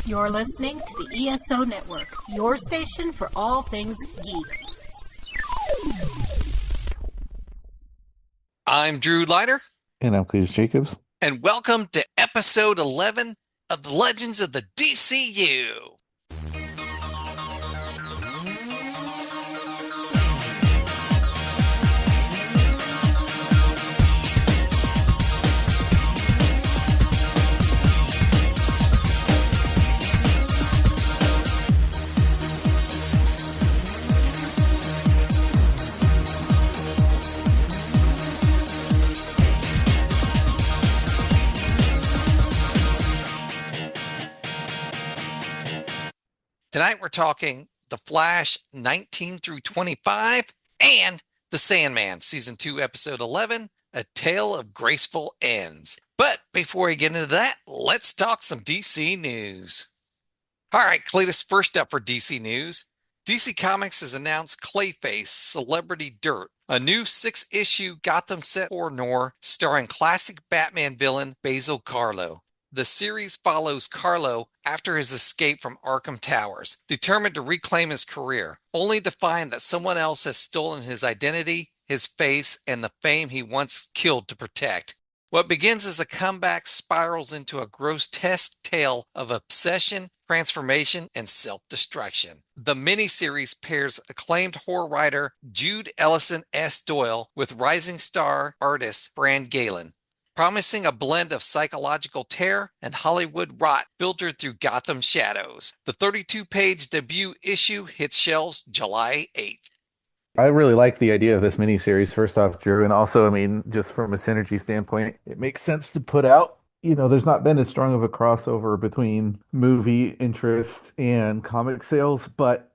You're listening to the ESO Network, your station for all things geek. I'm Drew Leiter. And I'm Cletus Jacobs. And welcome to episode 11 of the Legends of the DCU. Tonight we're talking The Flash 19 through 25 and The Sandman Season 2 Episode 11, A Tale of Graceful Ends. But before we get into that, let's talk some DC news. All right, Cletus, first up for DC news. DC Comics has announced Clayface Celebrity Dirt, a new 6-issue Gotham set horror noir starring classic Batman villain Basil Karlo. The series follows Karlo after his escape from Arkham Towers, determined to reclaim his career, only to find that someone else has stolen his identity, his face, and the fame he once killed to protect. What begins as a comeback spirals into a grotesque tale of obsession, transformation, and self-destruction. The miniseries pairs acclaimed horror writer Jude Ellison S. Doyle with rising star artist Fran Galen, promising a blend of psychological terror and Hollywood rot filtered through Gotham shadows. The 32-page debut issue hits shelves July 8th. I really like the idea of this miniseries, first off, Drew, and also, I mean, just from a synergy standpoint, it makes sense to put out. You know, there's not been as strong of a crossover between movie interest and comic sales, but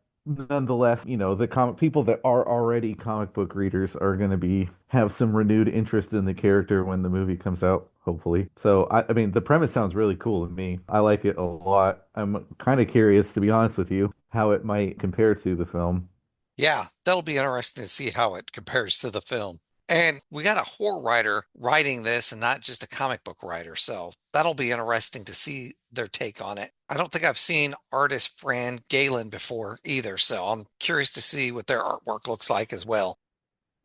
nonetheless, you know, the comic people that are already comic book readers are going to have some renewed interest in the character when the movie comes out, hopefully. So, I mean, the premise sounds really cool to me. I like it a lot. I'm kind of curious, to be honest with you, how it might compare to the film. Yeah, that'll be interesting to see how it compares to the film. And we got a horror writer writing this and not just a comic book writer. So that'll be interesting to see their take on it. I don't think I've seen artist Fran Galen before either. So I'm curious to see what their artwork looks like as well.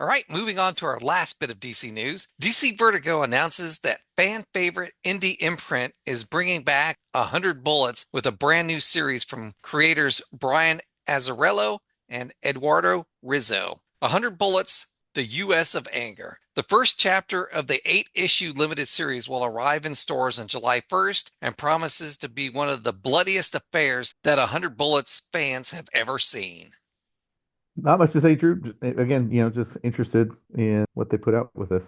All right, moving on to our last bit of DC news. DC Vertigo announces that fan favorite indie imprint is bringing back 100 Bullets with a brand new series from creators Brian Azzarello and Eduardo Rizzo. 100 Bullets, The U.S. of Anger. The first chapter of the 8-issue limited series will arrive in stores on July 1st and promises to be one of the bloodiest affairs that 100 Bullets fans have ever seen. Not much to say, Drew. Again, you know, just interested in what they put out with this.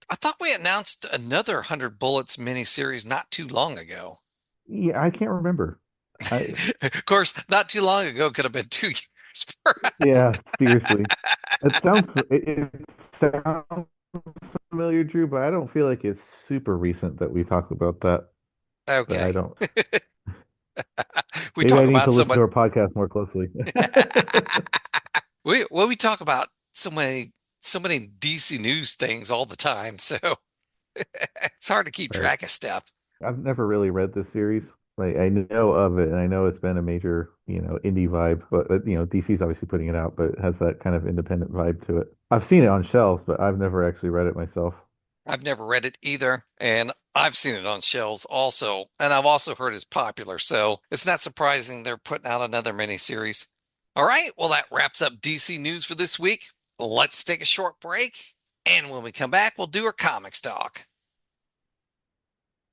I thought we announced another 100 Bullets miniseries not too long ago. Yeah, I can't remember. Of course, not too long ago could have been 2 years for us. Yeah, seriously. It sounds familiar, Drew, but I don't feel like it's super recent that we talk about that. Okay. But I don't. We Maybe talk I need about to so listen much. to our podcast more closely. we talk about so many DC news things all the time, so it's hard to keep Right. track of stuff. I've never really read this series. Like, I know of it, and I know it's been a major, you know, indie vibe. But you know, DC's obviously putting it out, but it has that kind of independent vibe to it. I've seen it on shelves, but I've never actually read it myself. I've never read it either, and I've seen it on shelves also, and I've also heard it's popular, so it's not surprising they're putting out another miniseries. All right, well, that wraps up DC news for this week. Let's take a short break, and when we come back, we'll do our comics talk.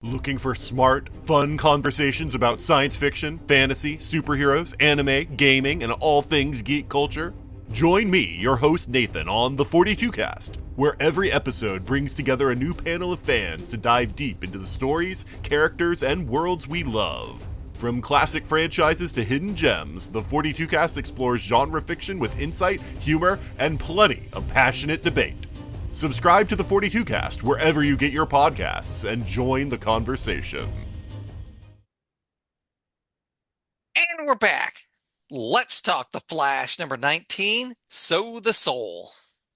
Looking for smart, fun conversations about science fiction, fantasy, superheroes, anime, gaming, and all things geek culture? Join me, your host Nathan, on the 42 Cast, where every episode brings together a new panel of fans to dive deep into the stories, characters, and worlds we love. From classic franchises to hidden gems, the 42 Cast explores genre fiction with insight, humor, and plenty of passionate debate. Subscribe to the 42 Cast wherever you get your podcasts and join the conversation. And we're back. Let's talk The Flash, number 19, Sow the Soul.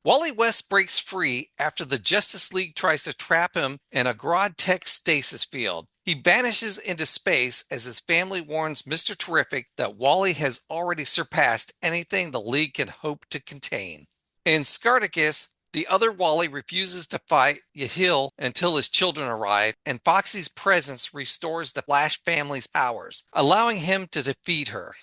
Wally West breaks free after the Justice League tries to trap him in a Grodd-Tech stasis field. He vanishes into space as his family warns Mr. Terrific that Wally has already surpassed anything the League can hope to contain. In Skartaris, the other Wally refuses to fight Yahil until his children arrive, and Foxy's presence restores the Flash family's powers, allowing him to defeat her.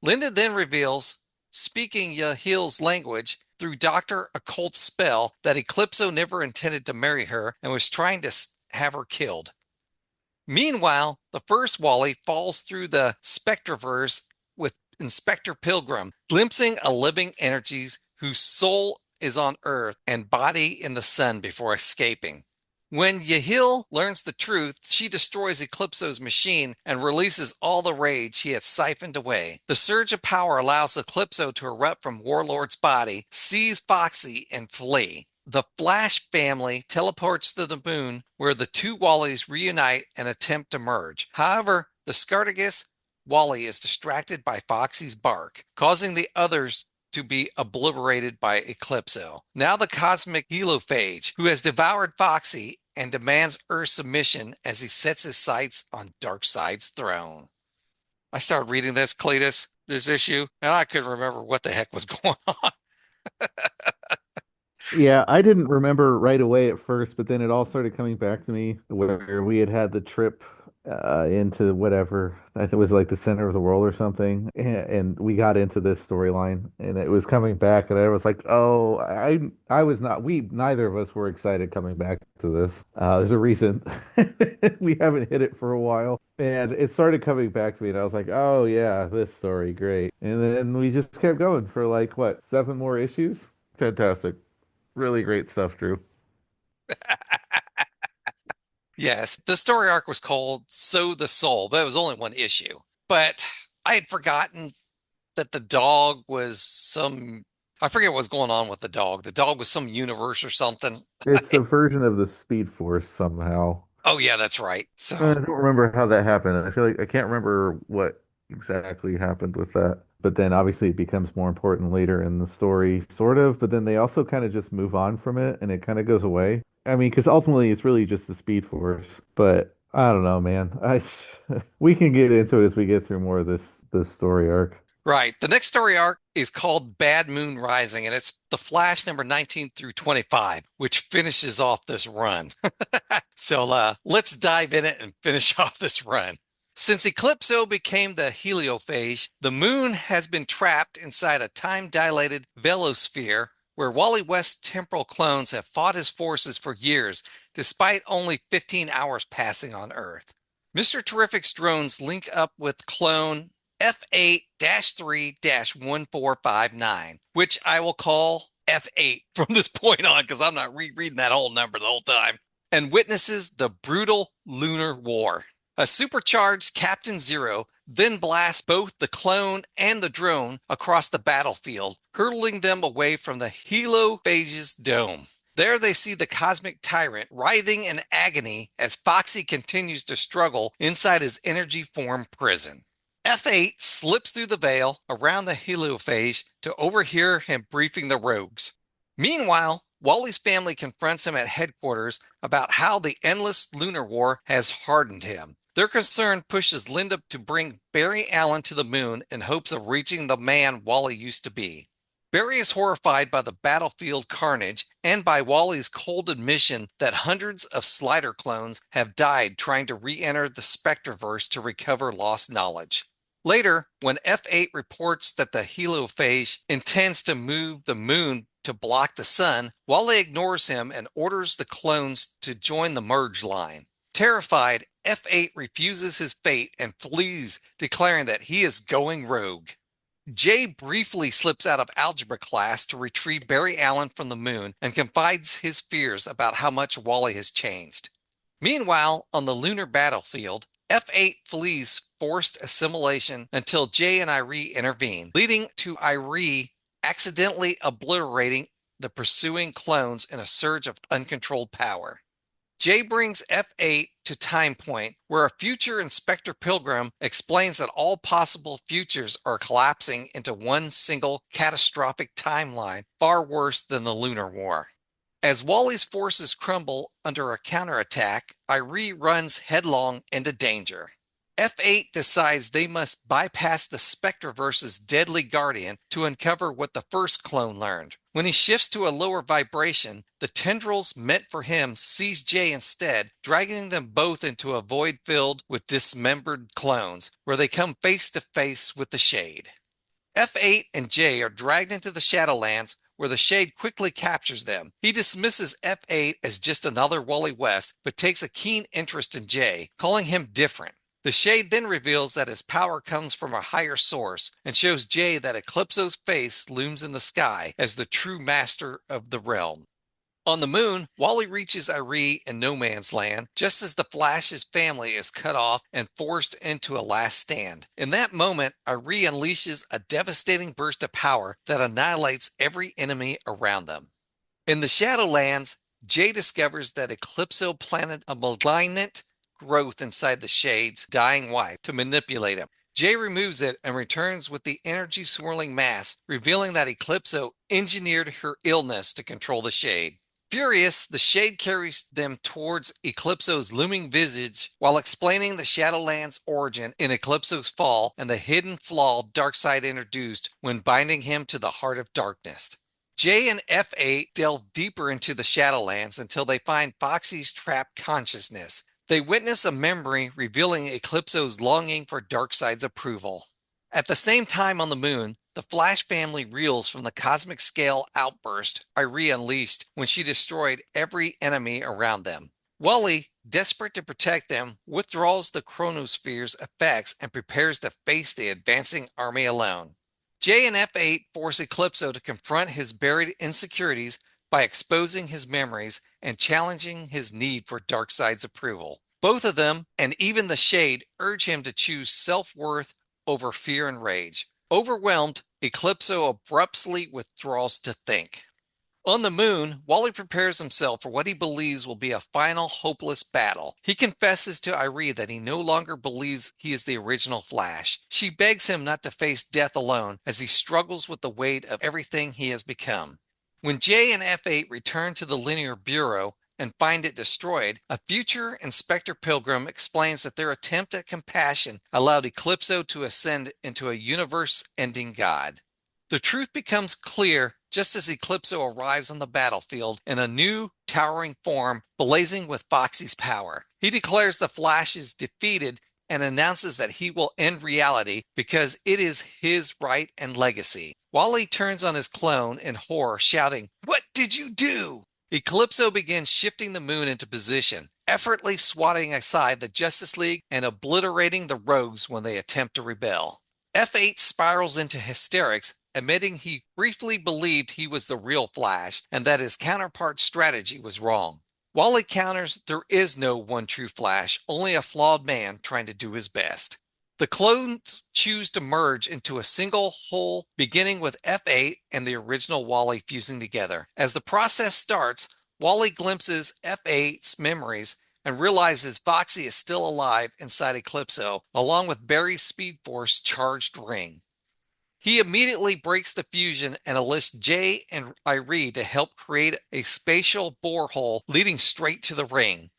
Linda then reveals, speaking Yahil's language, through Dr. Occult's spell, that Eclipso never intended to marry her and was trying to have her killed. Meanwhile, the first Wally falls through the Spectreverse with Inspector Pilgrim, glimpsing a living entity whose soul is on Earth and body in the sun before escaping. When Yahil learns the truth, she destroys Eclipso's machine and releases all the rage he had siphoned away. The surge of power allows Eclipso to erupt from Warlord's body, seize Foxy, and flee. The Flash family teleports to the moon, where the two Wallies reunite and attempt to merge. However, the Skartaris Wally is distracted by Foxy's bark, causing the others to be obliterated by Eclipso. Now the cosmic helophage, who has devoured Foxy and demands Earth's submission as he sets his sights on Darkseid's throne. I started reading this, Cletus, this issue, and I couldn't remember what the heck was going on. Yeah, I didn't remember right away at first, but then it all started coming back to me where we had the trip into whatever, I think it was like the center of the world or something, and we got into this storyline, and it was coming back, and I was like, oh, I was not, we neither of us were excited coming back to this. There's a reason we haven't hit it for a while, and it started coming back to me, and I was like, oh yeah, this story, great. And then we just kept going for like what, 7 more issues? Fantastic. Really great stuff, Drew. Yes, the story arc was called Sow the Soul, but it was only 1 issue. But I had forgotten that the dog was I forget what was going on with the dog. The dog was some universe or something. It's a version of the Speed Force somehow. Oh, yeah, that's right. So I don't remember how that happened. I feel like I can't remember what exactly happened with that. But then obviously it becomes more important later in the story, sort of. But then they also kind of just move on from it and it kind of goes away. I mean, because ultimately it's really just the Speed Force. But I don't know, man. We can get into it as we get through more of this story arc. right. The next story arc is called Bad Moon Rising, and it's the Flash number 19 through 25, which finishes off this run. So let's dive in it and finish off this run. Since Eclipso became the heliophage, the moon has been trapped inside a time-dilated velosphere where Wally West's temporal clones have fought his forces for years, despite only 15 hours passing on Earth. Mr. Terrific's drones link up with clone F8-3-1459, which I will call F8 from this point on because I'm not rereading that whole number the whole time, and witnesses the brutal lunar war. A supercharged Captain Zero then blasts both the clone and the drone across the battlefield, hurtling them away from the helophage's dome. There they see the cosmic tyrant writhing in agony as Foxy continues to struggle inside his energy form prison. F8 slips through the veil around the heliophage to overhear him briefing the rogues. Meanwhile, Wally's family confronts him at headquarters about how the endless lunar war has hardened him. Their concern pushes Linda to bring Barry Allen to the moon in hopes of reaching the man Wally used to be. Barry is horrified by the battlefield carnage and by Wally's cold admission that hundreds of Slider clones have died trying to re-enter the Spectreverse to recover lost knowledge. Later, when F8 reports that the heliophage intends to move the moon to block the sun, Wally ignores him and orders the clones to join the merge line. Terrified, F8 refuses his fate and flees, declaring that he is going rogue. Jay briefly slips out of algebra class to retrieve Barry Allen from the moon and confides his fears about how much Wally has changed. Meanwhile, on the lunar battlefield, F8 flees forced assimilation until Jay and Irie intervene, leading to Irie accidentally obliterating the pursuing clones in a surge of uncontrolled power. Jay brings F8 to Time Point, where a future Inspector Pilgrim explains that all possible futures are collapsing into one single catastrophic timeline, far worse than the Lunar War. As Wally's forces crumble under a counterattack, Irie runs headlong into danger. F8 decides they must bypass the Spectreverse's deadly guardian to uncover what the first clone learned. When he shifts to a lower vibration, the tendrils meant for him seize Jay instead, dragging them both into a void filled with dismembered clones, where they come face to face with the Shade. F8 and Jay are dragged into the Shadowlands, where the Shade quickly captures them. He dismisses F8 as just another Wally West, but takes a keen interest in Jay, calling him different. The Shade then reveals that his power comes from a higher source and shows Jay that Eclipso's face looms in the sky as the true master of the realm. On the moon, Wally reaches Irie in No Man's Land just as the Flash's family is cut off and forced into a last stand. In that moment, Irie unleashes a devastating burst of power that annihilates every enemy around them. In the Shadowlands, Jay discovers that Eclipso planted a malignant growth inside the Shade's dying wife to manipulate him. Jay removes it and returns with the energy-swirling mass, revealing that Eclipso engineered her illness to control the Shade. Furious, the Shade carries them towards Eclipso's looming visage while explaining the Shadowlands' origin in Eclipso's fall and the hidden flaw Darkseid introduced when binding him to the heart of darkness. Jay and F8 delve deeper into the Shadowlands until they find Foxy's trapped consciousness. They witness a memory revealing Eclipso's longing for Darkseid's approval. At the same time on the moon, the Flash family reels from the cosmic scale outburst Irie unleashed when she destroyed every enemy around them. Wally, desperate to protect them, withdraws the chronosphere's effects and prepares to face the advancing army alone. Jay and F8 force Eclipso to confront his buried insecurities by exposing his memories and challenging his need for Darkseid's approval. Both of them, and even the Shade, urge him to choose self-worth over fear and rage. Overwhelmed, Eclipso abruptly withdraws to think. On the moon, Wally prepares himself for what he believes will be a final hopeless battle. He confesses to Irie that he no longer believes he is the original Flash. She begs him not to face death alone as he struggles with the weight of everything he has become. When Jay and F8 return to the Linear Bureau and find it destroyed, a future Inspector Pilgrim explains that their attempt at compassion allowed Eclipso to ascend into a universe-ending god. The truth becomes clear just as Eclipso arrives on the battlefield in a new, towering form blazing with Foxy's power. He declares the Flash is defeated and announces that he will end reality because it is his right and legacy. Wally turns on his clone in horror, shouting, "What did you do?" Eclipso begins shifting the moon into position, effortlessly swatting aside the Justice League and obliterating the rogues when they attempt to rebel. F8 spirals into hysterics, admitting he briefly believed he was the real Flash and that his counterpart's strategy was wrong. Wally counters there is no one true Flash, only a flawed man trying to do his best. The clones choose to merge into a single whole, beginning with F8 and the original Wally fusing together. As the process starts, Wally glimpses F8's memories and realizes Foxy is still alive inside Eclipso, along with Barry's Speed Force charged ring. He immediately breaks the fusion and enlists Jay and Irie to help create a spatial borehole leading straight to the ring.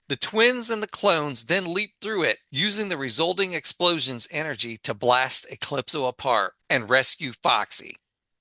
The twins and the clones then leap through it, using the resulting explosion's energy to blast Eclipso apart and rescue Foxy.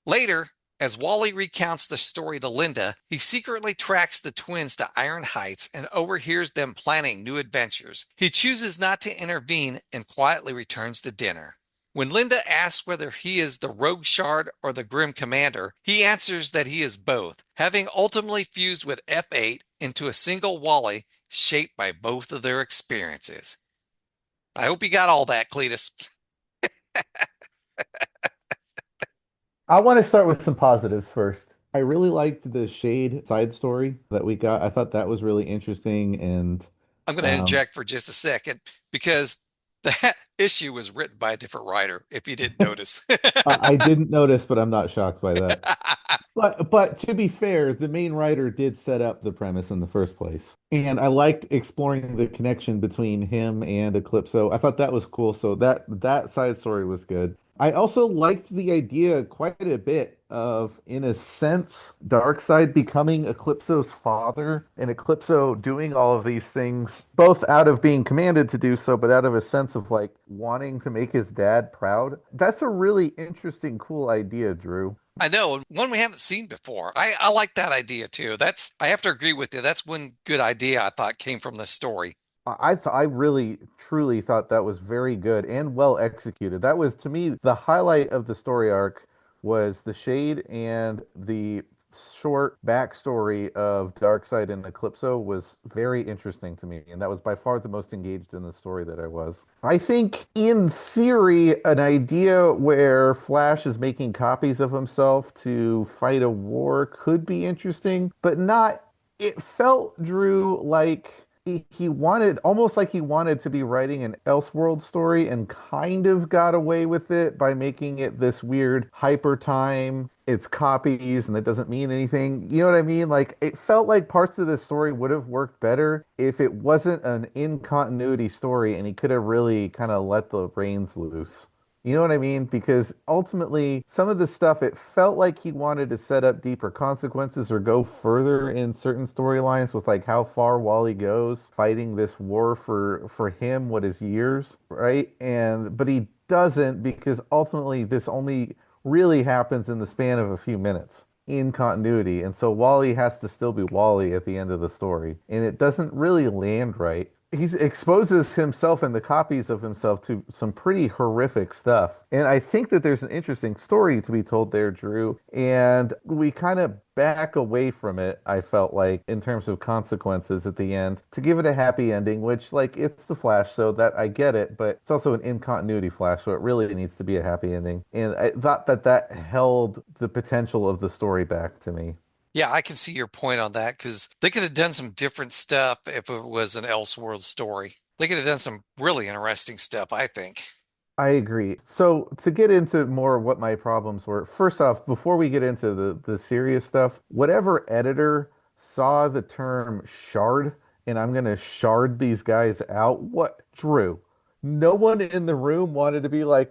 Later, as Wally recounts the story to Linda, he secretly tracks the twins to Iron Heights and overhears them planning new adventures. He chooses not to intervene and quietly returns to dinner. When Linda asks whether he is the Rogue Shard or the Grim Commander, he answers that he is both, having ultimately fused with F8 into a single Wally shaped by both of their experiences. I hope you got all that, Cletus. I want to start with some positives first. I really liked the Shade side story that we got. I thought that was really interesting. And I'm going to interject for just a second because That issue was written by a different writer, if you didn't notice. I didn't notice, but I'm not shocked by that. But to be fair, the main writer did set up the premise in the first place. And I liked exploring the connection between him and Eclipso. I thought that was cool. So that side story was good. I also liked the idea quite a bit of, in a sense, Darkseid becoming Eclipso's father and Eclipso doing all of these things, both out of being commanded to do so, but out of a sense of like wanting to make his dad proud. That's a really interesting, cool idea, Drew. I know, one we haven't seen before. I like that idea too. I have to agree with you. That's one good idea I thought came from this story. I really truly thought that was very good and well executed. That was to me the highlight of the story arc was the Shade, and the short backstory of Darkseid and Eclipso was very interesting to me, and that was by far the most engaged in the story that I was. I think in theory an idea where Flash is making copies of himself to fight a war could be interesting, but not, it felt, Drew, like he wanted, almost like he wanted to be writing an Elseworld story and kind of got away with it by making it this weird hyper time. It's copies and it doesn't mean anything. You know what I mean? Like, it felt like parts of the story would have worked better if it wasn't an in continuity story and he could have really kind of let the reins loose. You know what I mean? Because ultimately, some of the stuff, it felt like he wanted to set up deeper consequences or go further in certain storylines with like how far Wally goes fighting this war for him, what is years, right? But he doesn't, because ultimately this only really happens in the span of a few minutes in continuity. And so Wally has to still be Wally at the end of the story. And it doesn't really land right. He exposes himself and the copies of himself to some pretty horrific stuff. And I think that there's an interesting story to be told there, Drew. And we kind of back away from it, I felt like, in terms of consequences at the end, to give it a happy ending, which, like, it's the Flash, so that I get it, but it's also an in-continuity Flash, so it really needs to be a happy ending. And I thought that held the potential of the story back to me. Yeah, I can see your point on that because they could have done some different stuff if it was an Elseworld story. They could have done some really interesting stuff, I think. I agree. So to get into more of what my problems were, first off, before we get into the serious stuff, whatever editor saw the term shard, and I'm going to shard these guys out, what, Drew? No one in the room wanted to be like,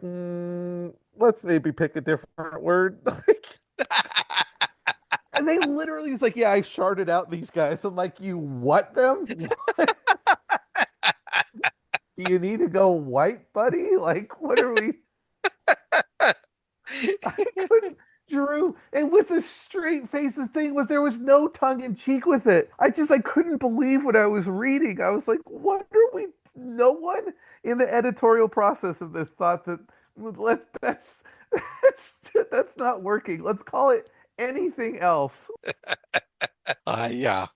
let's maybe pick a different word. And they literally, it's like, yeah, I sharded out these guys. I'm like, you what them? What? Do you need to go white, buddy? Like, what are we? I couldn't, Drew, and with a straight face, the thing was there was no tongue in cheek with it. I couldn't believe what I was reading. I was like, what are we? No one in the editorial process of this thought that that's not working. Let's call it anything else. Yeah.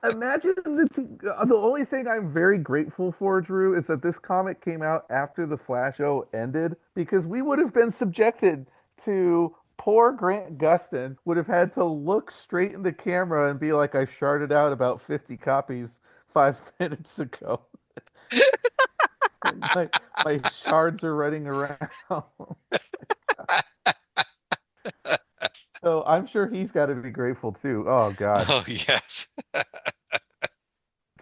Imagine the only thing I'm very grateful for, Drew, is that this comic came out after the Flash show ended, because we would have been subjected to, poor Grant Gustin would have had to look straight in the camera and be like, I sharded out about 50 copies 5 minutes ago. my shards are running around. So I'm sure he's got to be grateful too. Oh, God. Oh, yes.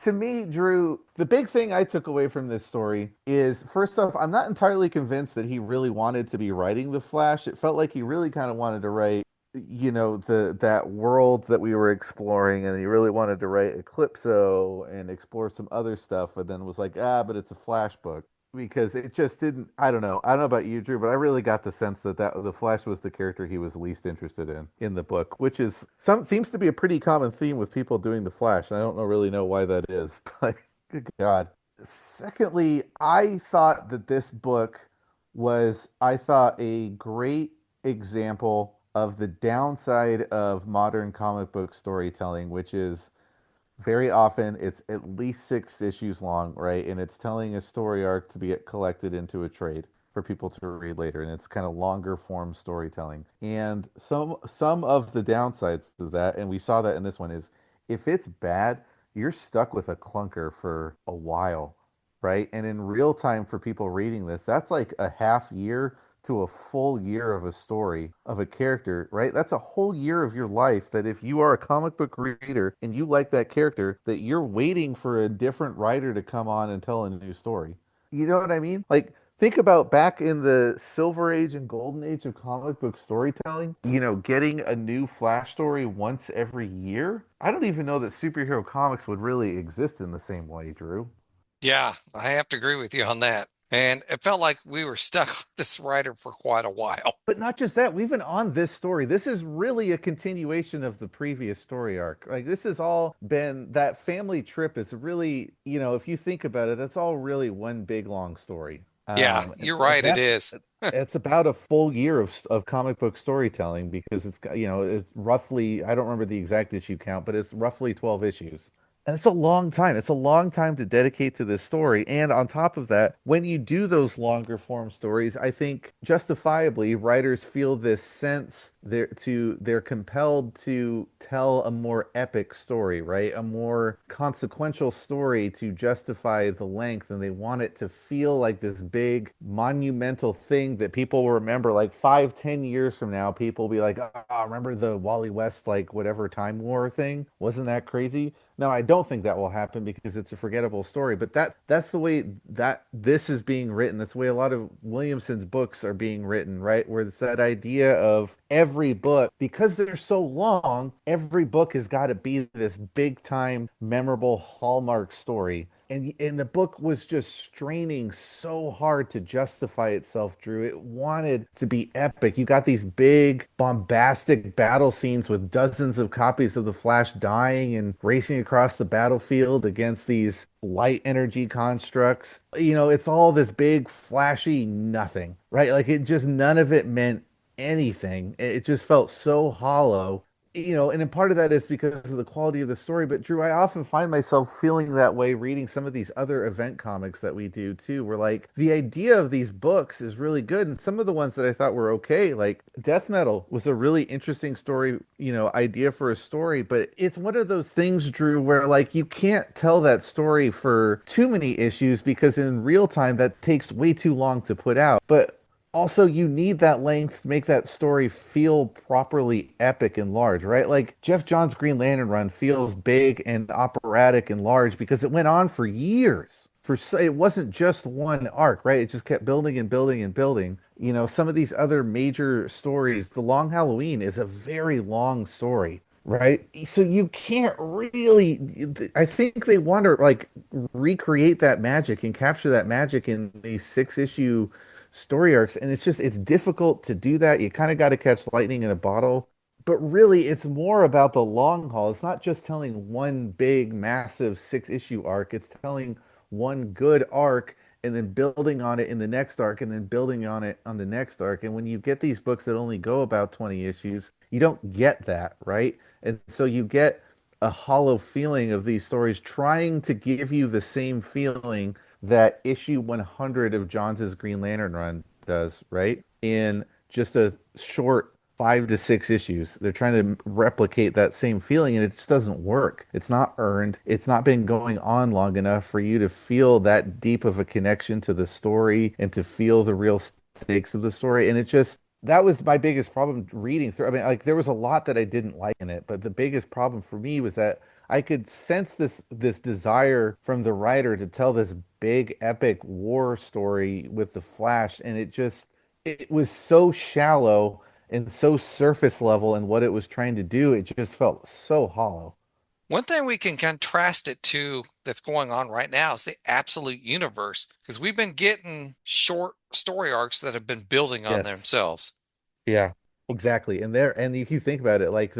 To me, Drew, the big thing I took away from this story is, first off, I'm not entirely convinced that he really wanted to be writing The Flash. It felt like he really kind of wanted to write, that world that we were exploring, and he really wanted to write Eclipso and explore some other stuff, but then was like, but it's a Flash book. Because it just didn't, I don't know about you, Drew, but I really got the sense that the Flash was the character he was least interested in the book, which is seems to be a pretty common theme with people doing the Flash, and I don't really know why that is, but good God. Secondly, I thought that this book was, a great example of the downside of modern comic book storytelling, which is, very often it's at least 6 issues long, right? And it's telling a story arc to be collected into a trade for people to read later, and it's kind of longer form storytelling. And some of the downsides of that, and we saw that in this one, is if it's bad, you're stuck with a clunker for a while. right? And in real time for people reading this, that's like a half year to a full year of a story of a character, right? That's a whole year of your life that if you are a comic book reader and you like that character, that you're waiting for a different writer to come on and tell a new story. You know what I mean? Like, think about back in the Silver Age and Golden Age of comic book storytelling, getting a new Flash story once every year. I don't even know that superhero comics would really exist in the same way, Drew. Yeah, I have to agree with you on that. And it felt like we were stuck with this writer for quite a while. But not just that, we've been on this story. This is really a continuation of the previous story arc. Like, this has all been that family trip is really, if you think about it, that's all really one big long story. Yeah, you're right. It is. It's about a full year of comic book storytelling because it's roughly, I don't remember the exact issue count, but it's roughly 12 issues. And it's a long time. It's a long time to dedicate to this story. And on top of that, when you do those longer form stories, I think justifiably writers feel this sense they're compelled to tell a more epic story, right? A more consequential story to justify the length. And they want it to feel like this big monumental thing that people will remember like 5-10 years from now. People will be like, oh, remember the Wally West, like whatever Time War thing? Wasn't that crazy? Now, I don't think that will happen because it's a forgettable story, but that's the way that this is being written. That's the way a lot of Williamson's books are being written, right? Where it's that idea of every book, because they're so long, every book has got to be this big time, memorable hallmark story. And the book was just straining so hard to justify itself, Drew. It wanted to be epic. You got these big, bombastic battle scenes with dozens of copies of the Flash dying and racing across the battlefield against these light energy constructs. It's all this big, flashy nothing, right? Like, it just, none of it meant anything. It just felt so hollow. And in part of that is because of the quality of the story. But Drew, I often find myself feeling that way reading some of these other event comics that we do too, where like the idea of these books is really good. And some of the ones that I thought were okay, like Death Metal was a really interesting story, idea for a story. But it's one of those things, Drew, where like you can't tell that story for too many issues because in real time that takes way too long to put out. But also, you need that length to make that story feel properly epic and large, right? Like Jeff Johns' Green Lantern run feels big and operatic and large because it went on for years. It wasn't just one arc, right? It just kept building and building and building. Some of these other major stories, The Long Halloween is a very long story, right? So you can't really, I think they want to like recreate that magic and capture that magic in these 6-issue story arcs, and it's difficult to do that. You kind of got to catch lightning in a bottle, but really it's more about the long haul. It's not just telling one big massive 6-issue arc. It's telling one good arc and then building on it in the next arc and then building on it on the next arc. And when you get these books that only go about 20 issues, you don't get that, right? And so you get a hollow feeling of these stories trying to give you the same feeling that issue 100 of Johns' Green Lantern run does, right? In just a short 5 to 6 issues. They're trying to replicate that same feeling and it just doesn't work. It's not earned. It's not been going on long enough for you to feel that deep of a connection to the story and to feel the real stakes of the story. And that was my biggest problem reading through. I mean, like there was a lot that I didn't like in it, but the biggest problem for me was that I could sense this desire from the writer to tell this big epic war story with the Flash, and it was so shallow and so surface level in what it was trying to do. It just felt so hollow. One thing we can contrast it to that's going on right now is the absolute universe, because we've been getting short story arcs that have been building on themselves. Yeah. Exactly. And if you think about it, like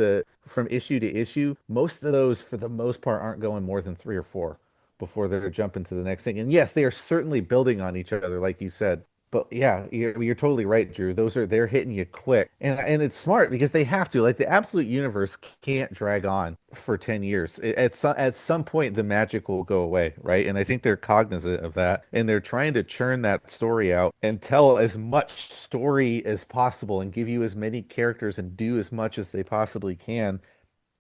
from issue to issue, most of those for the most part aren't going more than 3 or 4 before they're jumping to the next thing. And yes, they are certainly building on each other, like you said. But yeah, you're totally right, Drew. They're hitting you quick. And it's smart because they have to. Like the absolute universe can't drag on for 10 years. At some point the magic will go away, right? And I think they're cognizant of that. And they're trying to churn that story out and tell as much story as possible and give you as many characters and do as much as they possibly can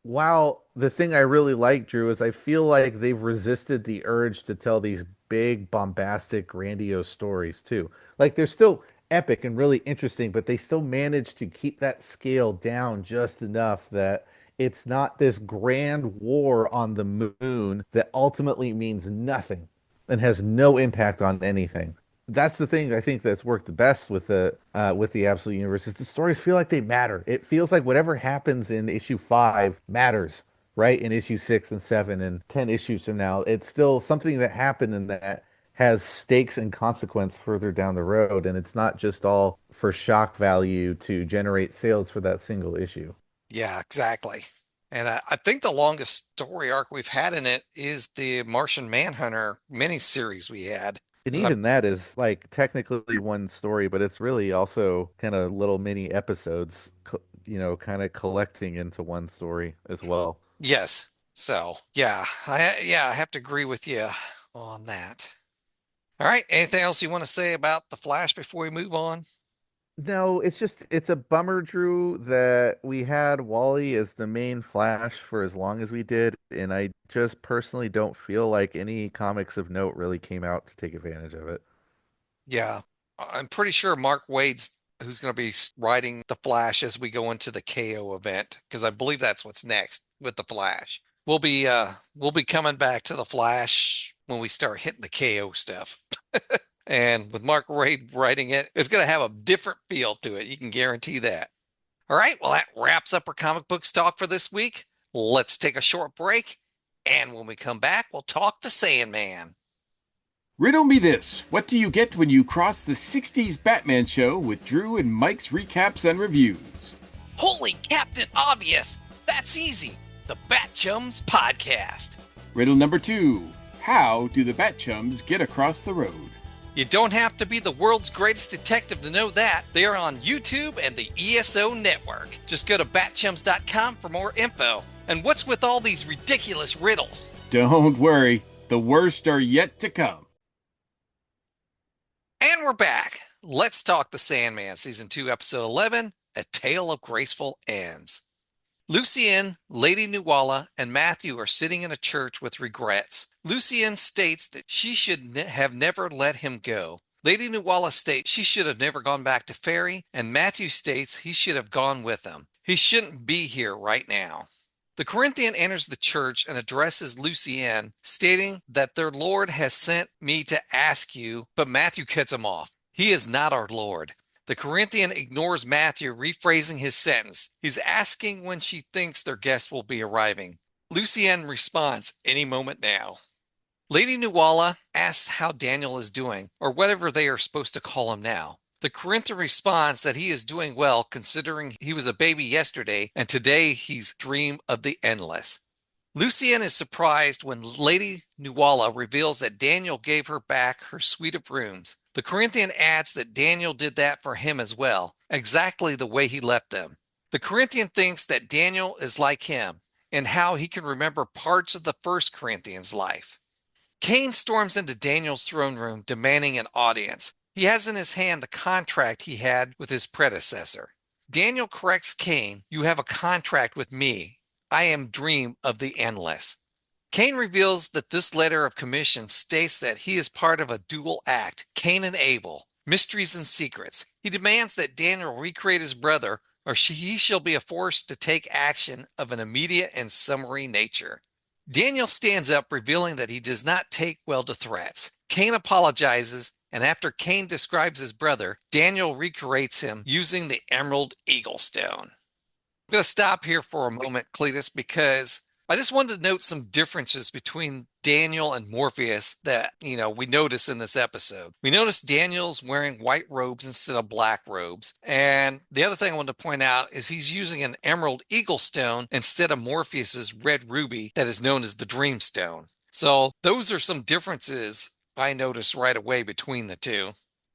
While the thing I really like, Drew, is I feel like they've resisted the urge to tell these big, bombastic, grandiose stories too. Like they're still epic and really interesting, but they still manage to keep that scale down just enough that it's not this grand war on the moon that ultimately means nothing and has no impact on anything. That's the thing I think that's worked the best with the Absolute Universe is the stories feel like they matter. It feels like whatever happens in issue 5 matters, right? In issue 6 and 7 and 10 issues from now, it's still something that happened and that has stakes and consequence further down the road, and it's not just all for shock value to generate sales for that single issue. Yeah, exactly. And I think the longest story arc we've had in it is the Martian Manhunter miniseries we had. And even that is like technically one story, but it's really also kind of little mini episodes, kind of collecting into one story as well. Yes. So, I have to agree with you on that. All right. Anything else you want to say about the Flash before we move on? No, it's a bummer, Drew, that we had Wally as the main Flash for as long as we did, and I just personally don't feel like any comics of note really came out to take advantage of it. Yeah. I'm pretty sure Mark Wade's who's going to be writing the Flash as we go into the KO event, because I believe that's what's next with the Flash. We'll be coming back to the Flash when we start hitting the KO stuff. And with Mark Wade writing it, it's going to have a different feel to it. You can guarantee that. All right. Well, that wraps up our comic books talk for this week. Let's take a short break. And when we come back, we'll talk the Sandman. Riddle me this. What do you get when you cross the 60s Batman show with Drew and Mike's recaps and reviews? Holy Captain Obvious. That's easy. The Bat Chums Podcast. Riddle number 2. How do the Bat Chums get across the road? You don't have to be the world's greatest detective to know that. They are on YouTube and the ESO network. Just go to batchums.com for more info. And what's with all these ridiculous riddles? Don't worry. The worst are yet to come. And we're back. Let's talk the Sandman, Season 2, Episode 11, A Tale of Graceful Ends. Lucien, Lady Nuala, and Matthew are sitting in a church with regrets. Lucien states that she should have never let him go. Lady Nuala states she should have never gone back to Fairy, and Matthew states he should have gone with him. He shouldn't be here right now. The Corinthian enters the church and addresses Lucien, stating that their Lord has sent me to ask you, but Matthew cuts him off. He is not our Lord. The Corinthian ignores Matthew, rephrasing his sentence. He's asking when she thinks their guest will be arriving. Lucien responds, any moment now. Lady Nuala asks how Daniel is doing, or whatever they are supposed to call him now. The Corinthian responds that he is doing well, considering he was a baby yesterday, and today he's dreamed of the endless. Lucien is surprised when Lady Nuala reveals that Daniel gave her back her suite of rooms. The Corinthian adds that Daniel did that for him as well, exactly the way he left them. The Corinthian thinks that Daniel is like him, and how he can remember parts of the first Corinthian's life. Cain storms into Daniel's throne room, demanding an audience. He has in his hand the contract he had with his predecessor. Daniel corrects Cain, you have a contract with me. I am dream of the endless. Cain reveals that this letter of commission states that he is part of a dual act, Cain and Abel, mysteries and secrets. He demands that Daniel recreate his brother, or he shall be forced to take action of an immediate and summary nature. Daniel stands up, revealing that he does not take well to threats. Cain apologizes, and after Cain describes his brother, Daniel recreates him using the Emerald Eagle Stone. I'm going to stop here for a moment, Cletus, because I just wanted to note some differences between Daniel and Morpheus that, we notice in this episode. We notice Daniel's wearing white robes instead of black robes. And the other thing I wanted to point out is he's using an Emerald Eagle Stone instead of Morpheus's red ruby that is known as the Dream Stone. So those are some differences I noticed right away between the two.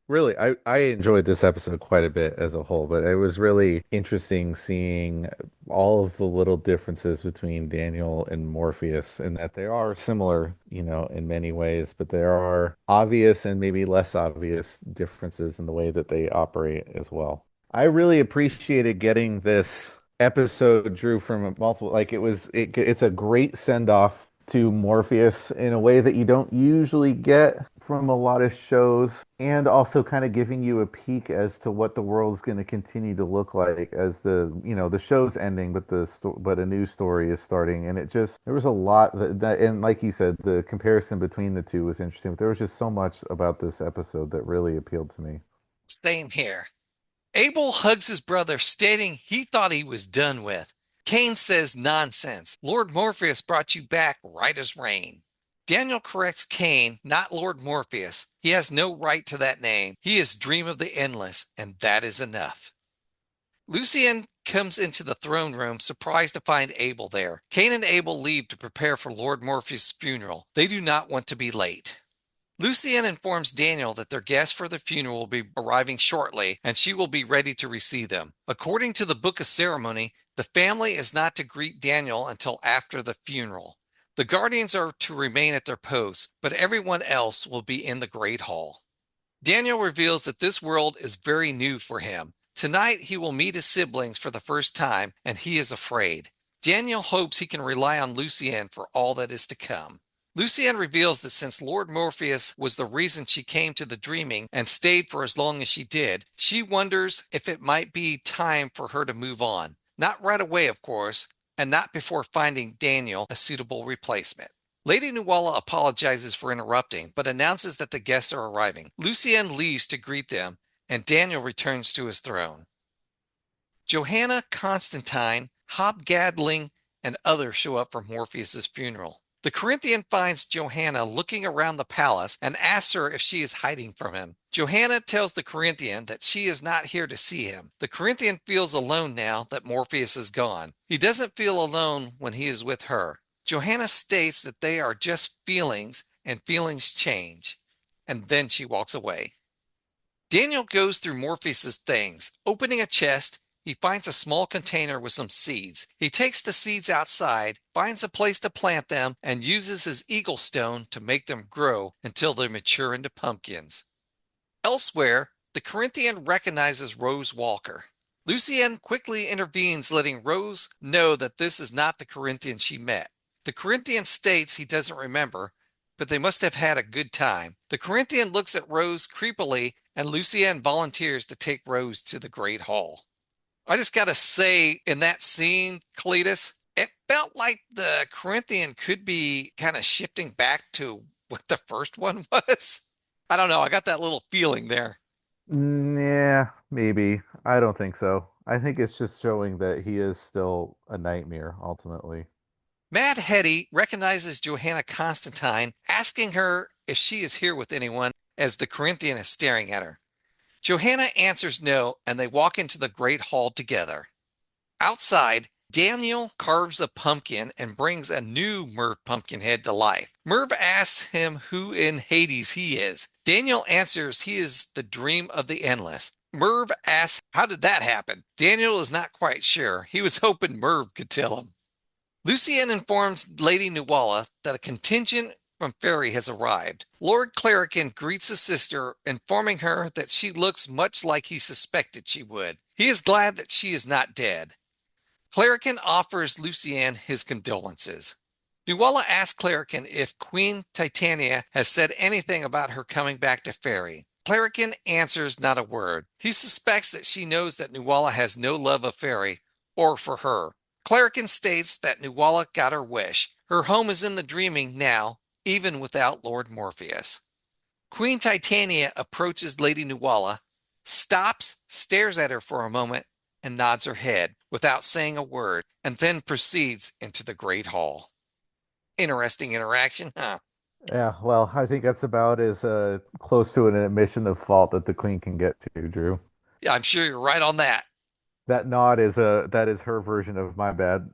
Really, I enjoyed this episode quite a bit as a whole, but it was really interesting seeing all of the little differences between Daniel and Morpheus, and that they are similar, in many ways, but there are obvious and maybe less obvious differences in the way that they operate as well. I really appreciated getting this episode, Drew, from a multiple, like it's a great send off to Morpheus in a way that you don't usually get from a lot of shows, and also kind of giving you a peek as to what the world's going to continue to look like as the show's ending, but but a new story is starting. And there was a lot and like you said, the comparison between the two was interesting, but there was just so much about this episode that really appealed to me. Same here. Abel hugs his brother, stating he thought he was done with. Cain says nonsense. Lord Morpheus brought you back right as rain. Daniel corrects Cain, not Lord Morpheus. He has no right to that name. He is Dream of the Endless, and that is enough. Lucien comes into the throne room, surprised to find Abel there. Cain and Abel leave to prepare for Lord Morpheus' funeral. They do not want to be late. Lucien informs Daniel that their guest for the funeral will be arriving shortly, and she will be ready to receive them. According to the Book of Ceremony, the family is not to greet Daniel until after the funeral. The guardians are to remain at their posts, but everyone else will be in the Great Hall. Daniel reveals that this world is very new for him. Tonight he will meet his siblings for the first time, and he is afraid. Daniel hopes he can rely on Lucien for all that is to come. Lucien reveals that since Lord Morpheus was the reason she came to the dreaming and stayed for as long as she did, she wonders if it might be time for her to move on. Not right away, of course, and not before finding Daniel a suitable replacement. Lady Nuala apologizes for interrupting, but announces that the guests are arriving. Lucien leaves to greet them, and Daniel returns to his throne. Johanna, Constantine, Hobgadling, and others show up for Morpheus' funeral. The Corinthian finds Johanna looking around the palace and asks her if she is hiding from him. Johanna tells the Corinthian that she is not here to see him. The Corinthian feels alone now that Morpheus is gone. He doesn't feel alone when he is with her. Johanna states that they are just feelings and feelings change. And then she walks away. Daniel goes through Morpheus' things. Opening a chest, he finds a small container with some seeds. He takes the seeds outside, finds a place to plant them, and uses his eagle stone to make them grow until they mature into pumpkins. Elsewhere, the Corinthian recognizes Rose Walker. Lucien quickly intervenes, letting Rose know that this is not the Corinthian she met. The Corinthian states he doesn't remember, but they must have had a good time. The Corinthian looks at Rose creepily, and Lucien volunteers to take Rose to the Great Hall. I just got to say, in that scene, Cletus, it felt like the Corinthian could be kind of shifting back to what the first one was. I don't know. I got that little feeling there. Yeah, maybe. I don't think so. I think it's just showing that he is still a nightmare, ultimately. Mad Hetty recognizes Johanna Constantine, asking her if she is here with anyone as the Corinthian is staring at her. Johanna answers no, and they walk into the Great Hall together. Outside, Daniel carves a pumpkin and brings a new Merv Pumpkinhead to life. Merv asks him who in Hades he is. Daniel answers he is the Dream of the Endless. Merv asks, how did that happen? Daniel is not quite sure. He was hoping Merv could tell him. Lucien informs Lady Nuala that a contingent from Fairy has arrived. Lord Clerican greets his sister, informing her that she looks much like he suspected she would. He is glad that she is not dead. Clerican offers Lucien his condolences. Nuala asks Clerican if Queen Titania has said anything about her coming back to Fairy. Clerican answers not a word. He suspects that she knows that Nuala has no love of Fairy, or for her. Clerican states that Nuala got her wish. Her home is in the dreaming now, even without Lord Morpheus. Queen Titania approaches Lady Nuala, stops, stares at her for a moment, and nods her head without saying a word, and then proceeds into the Great Hall. Interesting interaction, huh? Yeah, well, I think that's about as close to an admission of fault that the Queen can get to, Drew. Yeah, I'm sure you're right on that. That nod is her version of my bad.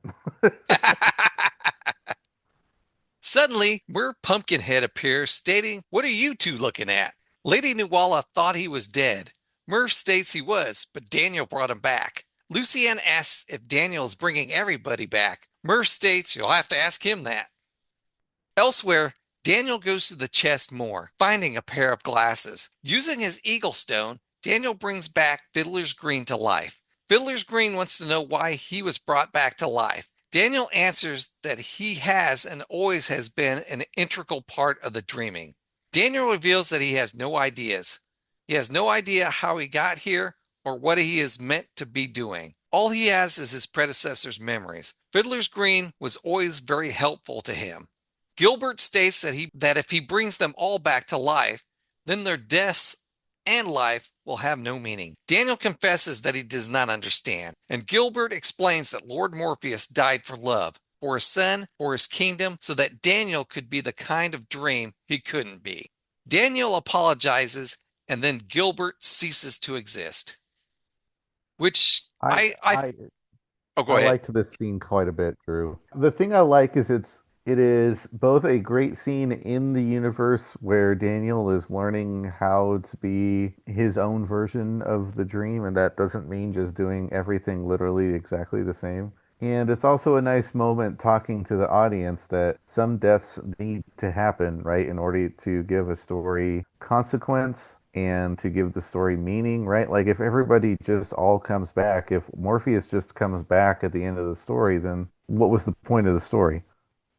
Suddenly, Merv Pumpkinhead appears, stating, "What are you two looking at?" Lady Nuala thought he was dead. Merv states he was, but Daniel brought him back. Lucien asks if Daniel is bringing everybody back. Merv states you'll have to ask him that. Elsewhere, Daniel goes to the chest more, finding a pair of glasses. Using his eagle stone, Daniel brings back Fiddler's Green to life. Fiddler's Green wants to know why he was brought back to life. Daniel answers that he has and always has been an integral part of the dreaming. Daniel reveals that he has no ideas. He has no idea how he got here or what he is meant to be doing. All he has is his predecessor's memories. Fiddler's Green was always very helpful to him. Gilbert states that if he brings them all back to life, then their deaths and life will have no meaning. Daniel confesses that he does not understand, and Gilbert explains that Lord Morpheus died for love, for his son, for his kingdom, so that Daniel could be the kind of dream he couldn't be. Daniel apologizes, and then Gilbert ceases to exist. Which go I ahead. liked this scene quite a bit, Drew. The thing I like is it is both a great scene in the universe where Daniel is learning how to be his own version of the dream, and that doesn't mean just doing everything literally exactly the same. And it's also a nice moment talking to the audience that some deaths need to happen, right, in order to give a story consequence and to give the story meaning, right? Like if everybody just all comes back, if Morpheus just comes back at the end of the story, then what was the point of the story?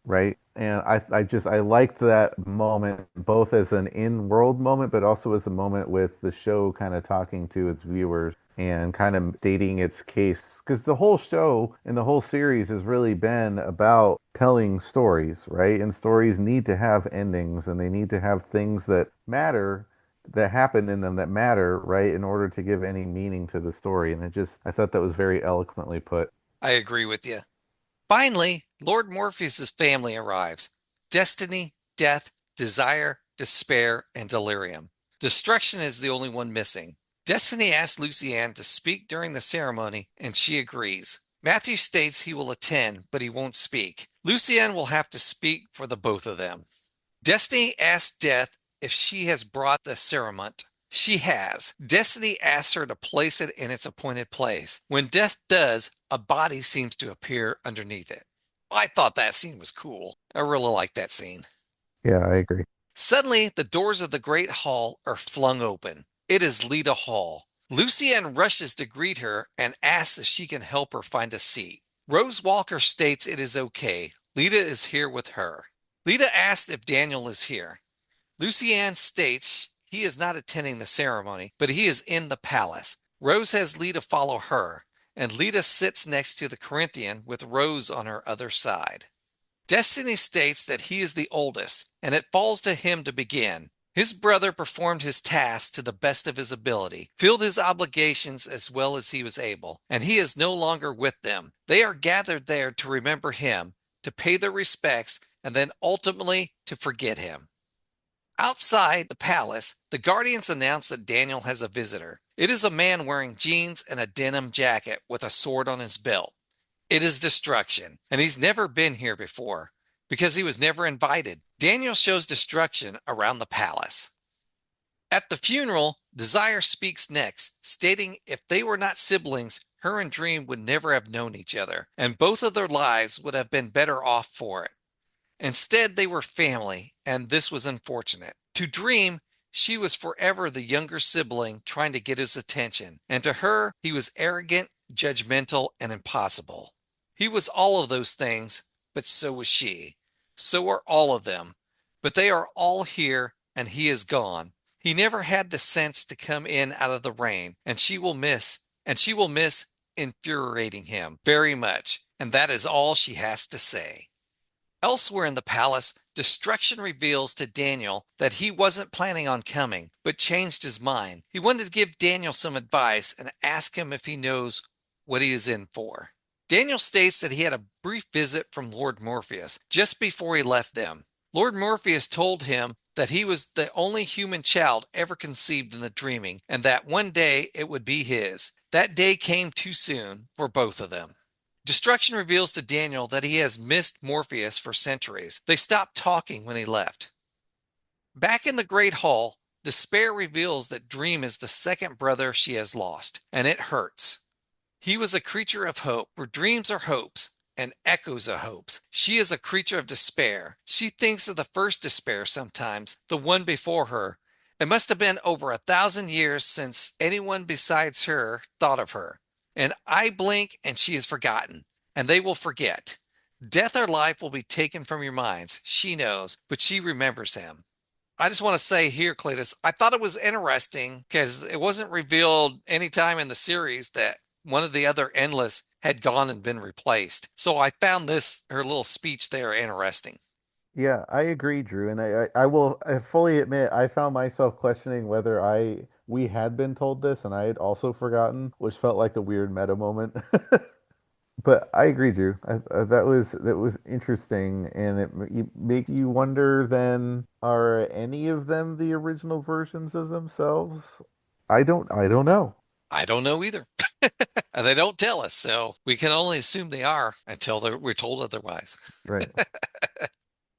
Right. And I liked that moment both as an in-world moment, but also as a moment with the show kind of talking to its viewers and kind of stating its case. Because the whole show and the whole series has really been about telling stories, right? And stories need to have endings and they need to have things that matter, that happen in them that matter, right? In order to give any meaning to the story. And I thought that was very eloquently put. I agree with you. Finally, Lord Morpheus's family arrives. Destiny, death, desire, despair, and delirium. Destruction is the only one missing. Destiny asks Lucienne to speak during the ceremony, and she agrees. Matthew states he will attend, but he won't speak. Lucienne will have to speak for the both of them. Destiny asks Death if she has brought the ceremony. She has. Destiny asks her to place it in its appointed place. When Death does, a body seems to appear underneath it. I thought that scene was cool. I really like that scene. Yeah, I agree. Suddenly, the doors of the Great Hall are flung open. It is Lita Hall. Lucienne rushes to greet her and asks if she can help her find a seat. Rose Walker states it is okay. Lita is here with her. Lita asks if Daniel is here. Lucienne states he is not attending the ceremony, but he is in the palace. Rose has Lita follow her, and Lita sits next to the Corinthian with Rose on her other side. Destiny states that he is the oldest, and it falls to him to begin. His brother performed his task to the best of his ability, filled his obligations as well as he was able, and he is no longer with them. They are gathered there to remember him, to pay their respects, and then ultimately to forget him. Outside the palace, the Guardians announce that Daniel has a visitor. It is a man wearing jeans and a denim jacket with a sword on his belt. It is Destruction, and he's never been here before because he was never invited. Daniel shows Destruction around the palace. At the funeral, Desire speaks next, stating if they were not siblings, her and Dream would never have known each other, and both of their lives would have been better off for it. Instead, they were family, and this was unfortunate. To Dream, she was forever the younger sibling trying to get his attention, and to her, he was arrogant, judgmental, and impossible. He was all of those things, but so was she. So are all of them. But they are all here, and he is gone. He never had the sense to come in out of the rain, and she will miss infuriating him very much, and that is all she has to say. Elsewhere in the palace, Destruction reveals to Daniel that he wasn't planning on coming, but changed his mind. He wanted to give Daniel some advice and ask him if he knows what he is in for. Daniel states that he had a brief visit from Lord Morpheus just before he left them. Lord Morpheus told him that he was the only human child ever conceived in the dreaming, and that one day it would be his. That day came too soon for both of them. Destruction reveals to Daniel that he has missed Morpheus for centuries. They stopped talking when he left. Back in the Great Hall, Despair reveals that Dream is the second brother she has lost, and it hurts. He was a creature of hope, where dreams are hopes and echoes of hopes. She is a creature of despair. She thinks of the first despair sometimes, the one before her. It must have been over 1,000 years since anyone besides her thought of her. And I blink and she is forgotten, and they will forget. Death or life will be taken from your minds. She knows, but she remembers him. I just want to say here, Cletus, I thought it was interesting because it wasn't revealed any time in the series that one of the other Endless had gone and been replaced. So I found her little speech there interesting. Yeah, I agree, Drew, and I fully admit I found myself questioning whether we had been told this and I had also forgotten, which felt like a weird meta moment. But I agree, Drew. That was interesting, and make you wonder. Then, are any of them the original versions of themselves? I don't know. I don't know either. And they don't tell us, so we can only assume they are until we're told otherwise. Right.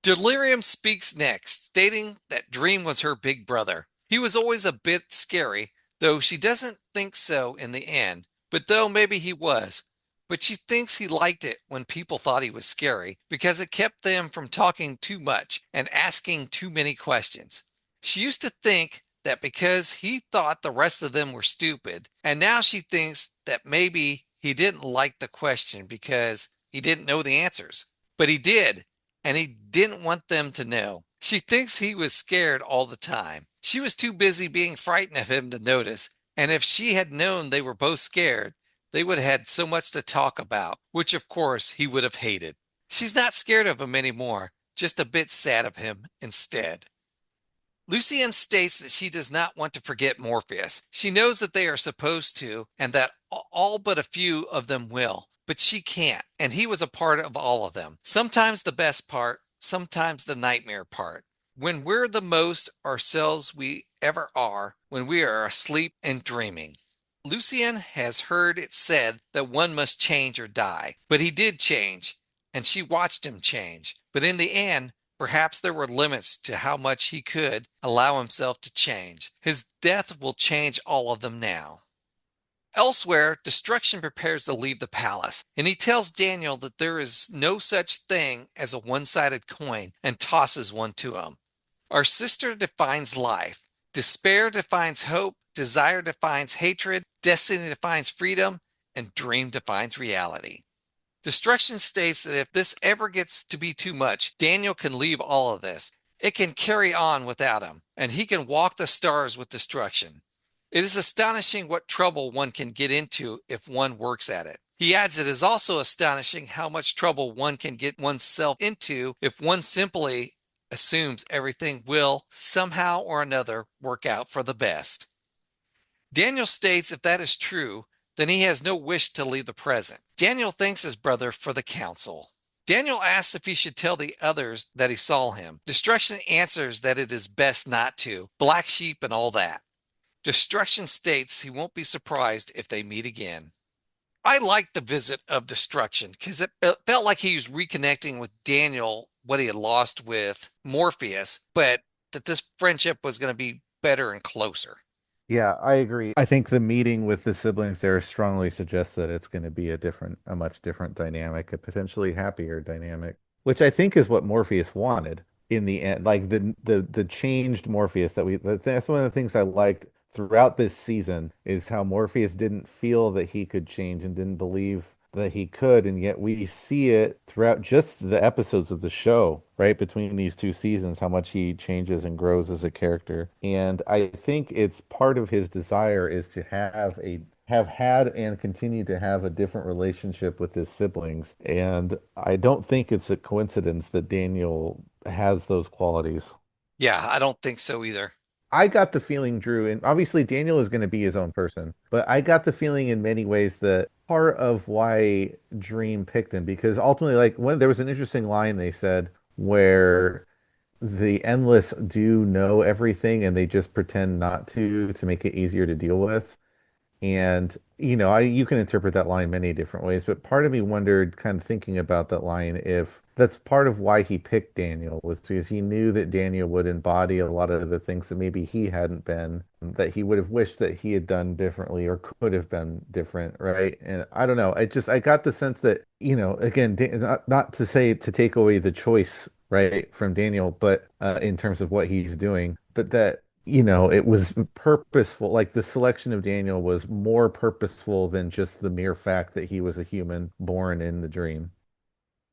Delirium speaks next, stating that Dream was her big brother. He was always a bit scary, though she doesn't think so in the end. But though maybe he was. But she thinks he liked it when people thought he was scary because it kept them from talking too much and asking too many questions. She used to think that because he thought the rest of them were stupid, and now she thinks that maybe he didn't like the question because he didn't know the answers. But he did, and he didn't want them to know. She thinks he was scared all the time. She was too busy being frightened of him to notice, and if she had known they were both scared, they would have had so much to talk about, which of course he would have hated. She's not scared of him anymore, just a bit sad of him instead. Lucienne states that she does not want to forget Morpheus. She knows that they are supposed to, and that all but a few of them will, but she can't, and he was a part of all of them. Sometimes the best part, sometimes the nightmare part. When we're the most ourselves we ever are, when we are asleep and dreaming. Lucienne has heard it said that one must change or die, but he did change, and she watched him change. But in the end, perhaps there were limits to how much he could allow himself to change. His death will change all of them now. Elsewhere, Destruction prepares to leave the palace, and he tells Daniel that there is no such thing as a one-sided coin and tosses one to him. Our sister defines life. Despair defines hope. Desire defines hatred. Destiny defines freedom. And dream defines reality. Destruction states that if this ever gets to be too much, Daniel can leave all of this. It can carry on without him, and he can walk the stars with Destruction. It is astonishing what trouble one can get into if one works at it. He adds it is also astonishing how much trouble one can get oneself into if one simply assumes everything will somehow or another work out for the best. Daniel states if that is true, then he has no wish to leave the present. Daniel thanks his brother for the counsel. Daniel asks if he should tell the others that he saw him. Destruction answers that it is best not to. Black sheep and all that. Destruction states he won't be surprised if they meet again. I liked the visit of Destruction because it felt like he was reconnecting with Daniel what he had lost with Morpheus, but that this friendship was going to be better and closer. Yeah, I agree. I think the meeting with the siblings there strongly suggests that it's going to be a much different dynamic, a potentially happier dynamic, which I think is what Morpheus wanted in the end. Like the changed Morpheus that's one of the things I liked throughout this season is how Morpheus didn't feel that he could change and didn't believe that he could, and yet we see it throughout just the episodes of the show, right between these two seasons, how much he changes and grows as a character. And I think it's part of his desire is to have had and continue to have a different relationship with his siblings. And I don't think it's a coincidence that Daniel has those qualities. Yeah, I don't think so either. I got the feeling, Drew, and obviously Daniel is going to be his own person, but I got the feeling in many ways that part of why Dream picked him, because ultimately, there was an interesting line they said where the Endless do know everything and they just pretend not to make it easier to deal with. And, you can interpret that line many different ways, but part of me wondered, kind of thinking about that line, if that's part of why he picked Daniel, was because he knew that Daniel would embody a lot of the things that maybe he hadn't been, that he would have wished that he had done differently or could have been different, right? And I don't know. I got the sense that, again, not to say to take away the choice, right, from Daniel, but in terms of what he's doing, but that it was purposeful. Like the selection of Daniel was more purposeful than just the mere fact that he was a human born in the dream.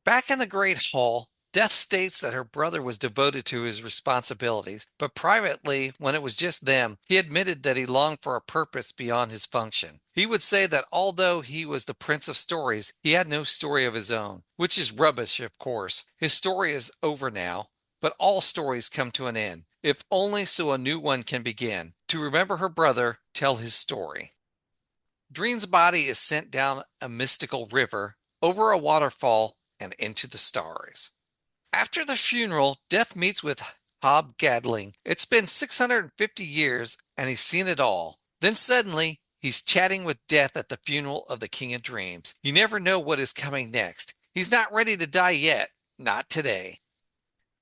Back in the Great Hall, Death states that her brother was devoted to his responsibilities, but privately, when it was just them, he admitted that he longed for a purpose beyond his function. He would say that although he was the Prince of Stories, he had no story of his own, which is rubbish, of course. His story is over now, but all stories come to an end, if only so a new one can begin. To remember her brother, tell his story. Dream's body is sent down a mystical river, over a waterfall, and into the stars. After the funeral, Death meets with Hob Gadling. It's been 650 years, and he's seen it all. Then suddenly, he's chatting with Death at the funeral of the King of Dreams. You never know what is coming next. He's not ready to die yet. Not today.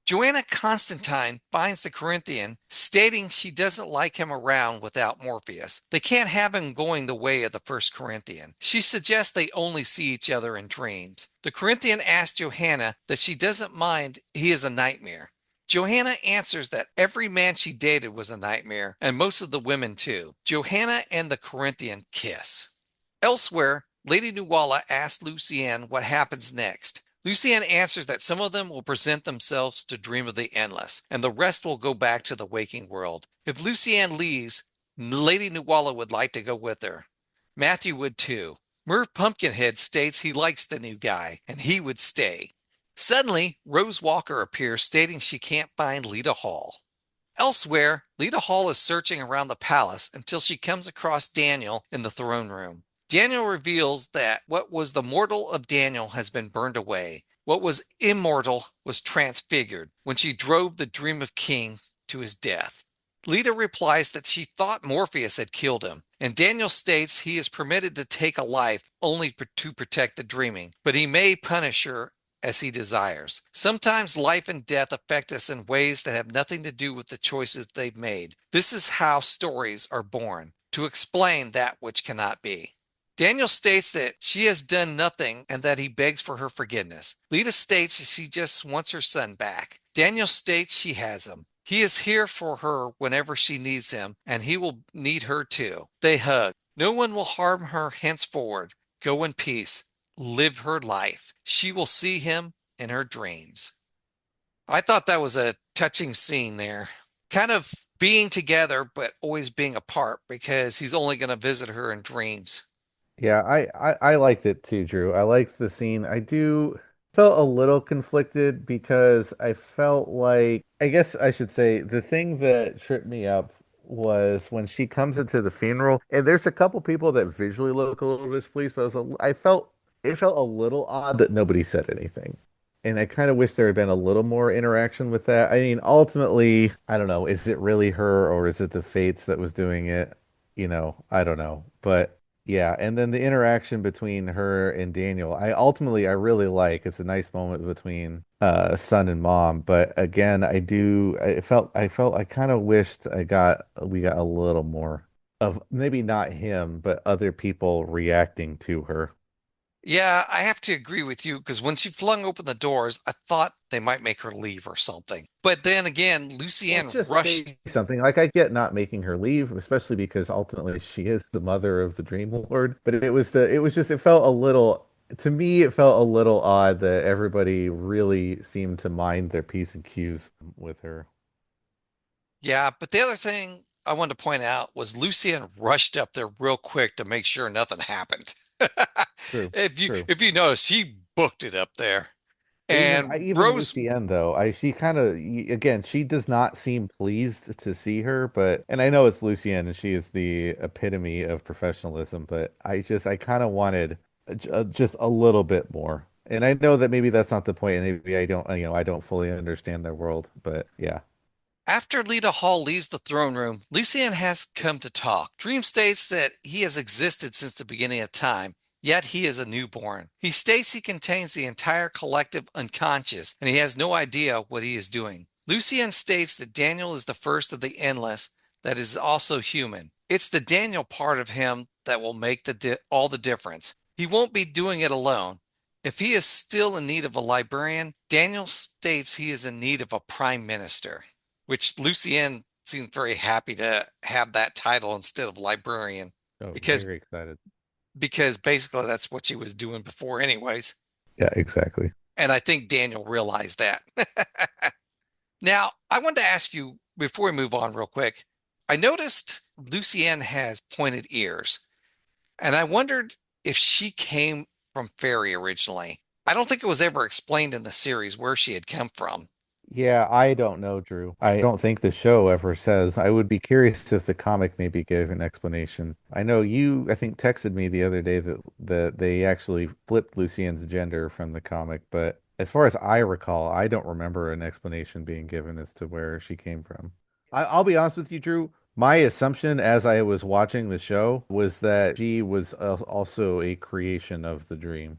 Joanna Constantine finds the Corinthian, stating she doesn't like him around without Morpheus. They can't have him going the way of the first Corinthian. She suggests they only see each other in dreams. The Corinthian asks Johanna that she doesn't mind he is a nightmare. Johanna answers that every man she dated was a nightmare, and most of the women too. Johanna and the Corinthian kiss. Elsewhere, Lady Nuala asks Lucienne what happens next. Lucienne answers that some of them will present themselves to dream of the endless, and the rest will go back to the waking world. If Lucienne leaves, Lady Nuala would like to go with her. Matthew would too. Merv Pumpkinhead states he likes the new guy, and he would stay. Suddenly, Rose Walker appears, stating she can't find Lita Hall. Elsewhere, Lita Hall is searching around the palace until she comes across Daniel in the throne room. Daniel reveals that what was the mortal of Daniel has been burned away. What was immortal was transfigured when she drove the Dream of King to his death. Lita replies that she thought Morpheus had killed him, and Daniel states he is permitted to take a life only to protect the dreaming, but he may punish her as he desires. Sometimes life and death affect us in ways that have nothing to do with the choices they've made. This is how stories are born, to explain that which cannot be. Daniel states that she has done nothing and that he begs for her forgiveness. Lita states she just wants her son back. Daniel states she has him. He is here for her whenever she needs him, and he will need her too. They hug. No one will harm her henceforward. Go in peace. Live her life. She will see him in her dreams. I thought that was a touching scene there. Kind of being together, but always being apart because he's only going to visit her in dreams. Yeah, I liked it too, Drew. I liked the scene. I do felt a little conflicted because I felt like, I guess I should say, the thing that tripped me up was when she comes into the funeral, and there's a couple people that visually look a little displeased, but I felt it felt a little odd that nobody said anything. And I kind of wish there had been a little more interaction with that. I mean, ultimately, I don't know, is it really her or is it the Fates that was doing it? I don't know. But yeah, and then the interaction between her and Daniel, I really like. It's a nice moment between son and mom. But again, I kind of wished we got a little more of maybe not him, but other people reacting to her. Yeah, I have to agree with you because when she flung open the doors, I thought they might make her leave or something. But then again, Well, Lucienne just rushed. say something. Like I get not making her leave, especially because ultimately she is the mother of the Dream Lord. But it felt a little, to me, it felt a little odd that everybody really seemed to mind their P's and Q's with her. Yeah, but the other thing I wanted to point out was Lucienne rushed up there real quick to make sure nothing happened. True, If you true. if you notice, she booked it up there. And Even Rose, Lucienne though, she kind of again, she does not seem pleased to see her, but and I know it's Lucienne and she is the epitome of professionalism, but I kind of wanted just a little bit more. And I know that maybe that's not the point, and maybe I don't fully understand their world, but yeah. after Lita Hall leaves the throne room, Lucienne has come to talk. Dream states that he has existed since the beginning of time, yet he is a newborn. He states he contains the entire collective unconscious, and he has no idea what he is doing. Lucienne states that Daniel is the first of the endless that is also human. It's the Daniel part of him that will make all the difference. He won't be doing it alone. If he is still in need of a librarian, Daniel states he is in need of a prime minister, which Lucienne seemed very happy to have that title instead of librarian. Oh, Because very excited. because basically that's what she was doing before anyways. Yeah, exactly. And I think Daniel realized that. Now, I wanted to ask you before we move on real quick. I noticed Lucienne has pointed ears, and I wondered if she came from fairy originally. I don't think it was ever explained in the series where she had come from. Yeah, I don't know, Drew. I don't think the show ever says. I would be curious if the comic maybe gave an explanation. I know you, I think, texted me the other day that they actually flipped Lucien's gender from the comic, but as far as I recall, I don't remember an explanation being given as to where she came from. I'll be honest with you, Drew. My assumption as I was watching the show was that she was also a creation of the dream.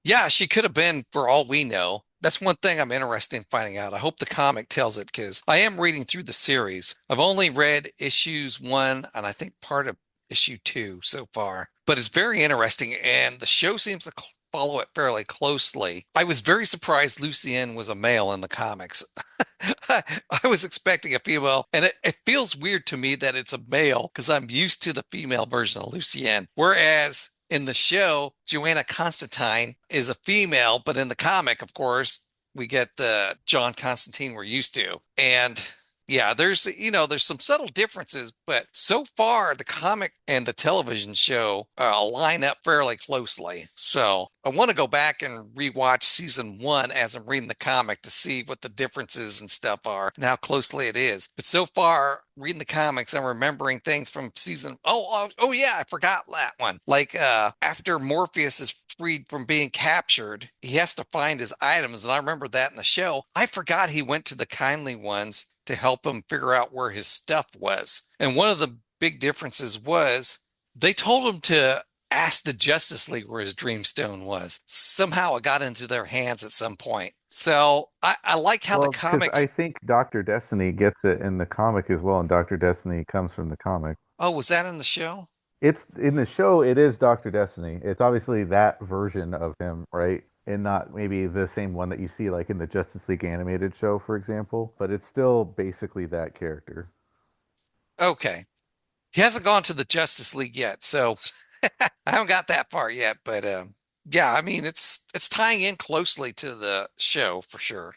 Yeah, she could have been for all we know. That's one thing I'm interested in finding out. I hope the comic tells it because I am reading through the series. I've only read issues 1 and I think part of issue 2 so far, but it's very interesting and the show seems to follow it fairly closely. I was very surprised Lucienne was a male in the comics. I was expecting a female, and it feels weird to me that it's a male because I'm used to the female version of Lucienne. Whereas in the show, Joanna Constantine is a female, but in the comic, of course, we get the John Constantine we're used to. And yeah, there's some subtle differences, but so far the comic and the television show line up fairly closely. So I want to go back and rewatch season 1 as I'm reading the comic to see what the differences and stuff are and how closely it is. But so far, reading the comics, I'm remembering things from season. Oh yeah, I forgot that one. Like after Morpheus is freed from being captured, he has to find his items, and I remember that in the show. I forgot he went to the Kindly Ones to help him figure out where his stuff was. And one of the big differences was they told him to ask the Justice League where his Dreamstone was. Somehow it got into their hands at some point. So I like how the comics. I think Dr. Destiny gets it in the comic as well, and Dr. Destiny comes from the comic. Oh, was that in the show? It's in the show, it is Dr. Destiny. It's obviously that version of him, right? And not maybe the same one that you see like in the Justice League animated show, for example, but it's still basically that character. Okay. He hasn't gone to the Justice League yet, so I haven't got that far yet, but yeah, I mean it's tying in closely to the show for sure.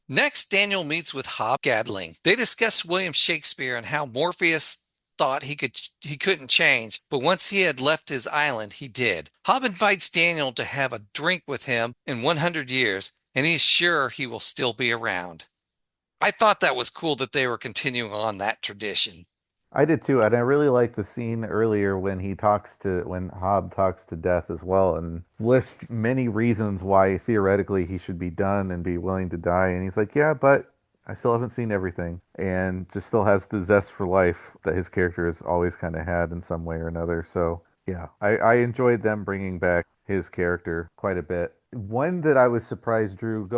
Next, Daniel meets with Hob Gadling. They discuss William Shakespeare and how Morpheus thought he couldn't change, but once he had left his island, he did. Hob invites Daniel to have a drink with him in 100 years, and he's sure he will still be around. I thought that was cool that they were continuing on that tradition. I did too, and I really like the scene earlier when Hob talks to Death as well, and lists many reasons why theoretically he should be done and be willing to die, and he's like, yeah, but I still haven't seen everything, and just still has the zest for life that his character has always kind of had in some way or another. So yeah, I enjoyed them bringing back his character quite a bit. One that I was surprised, Drew,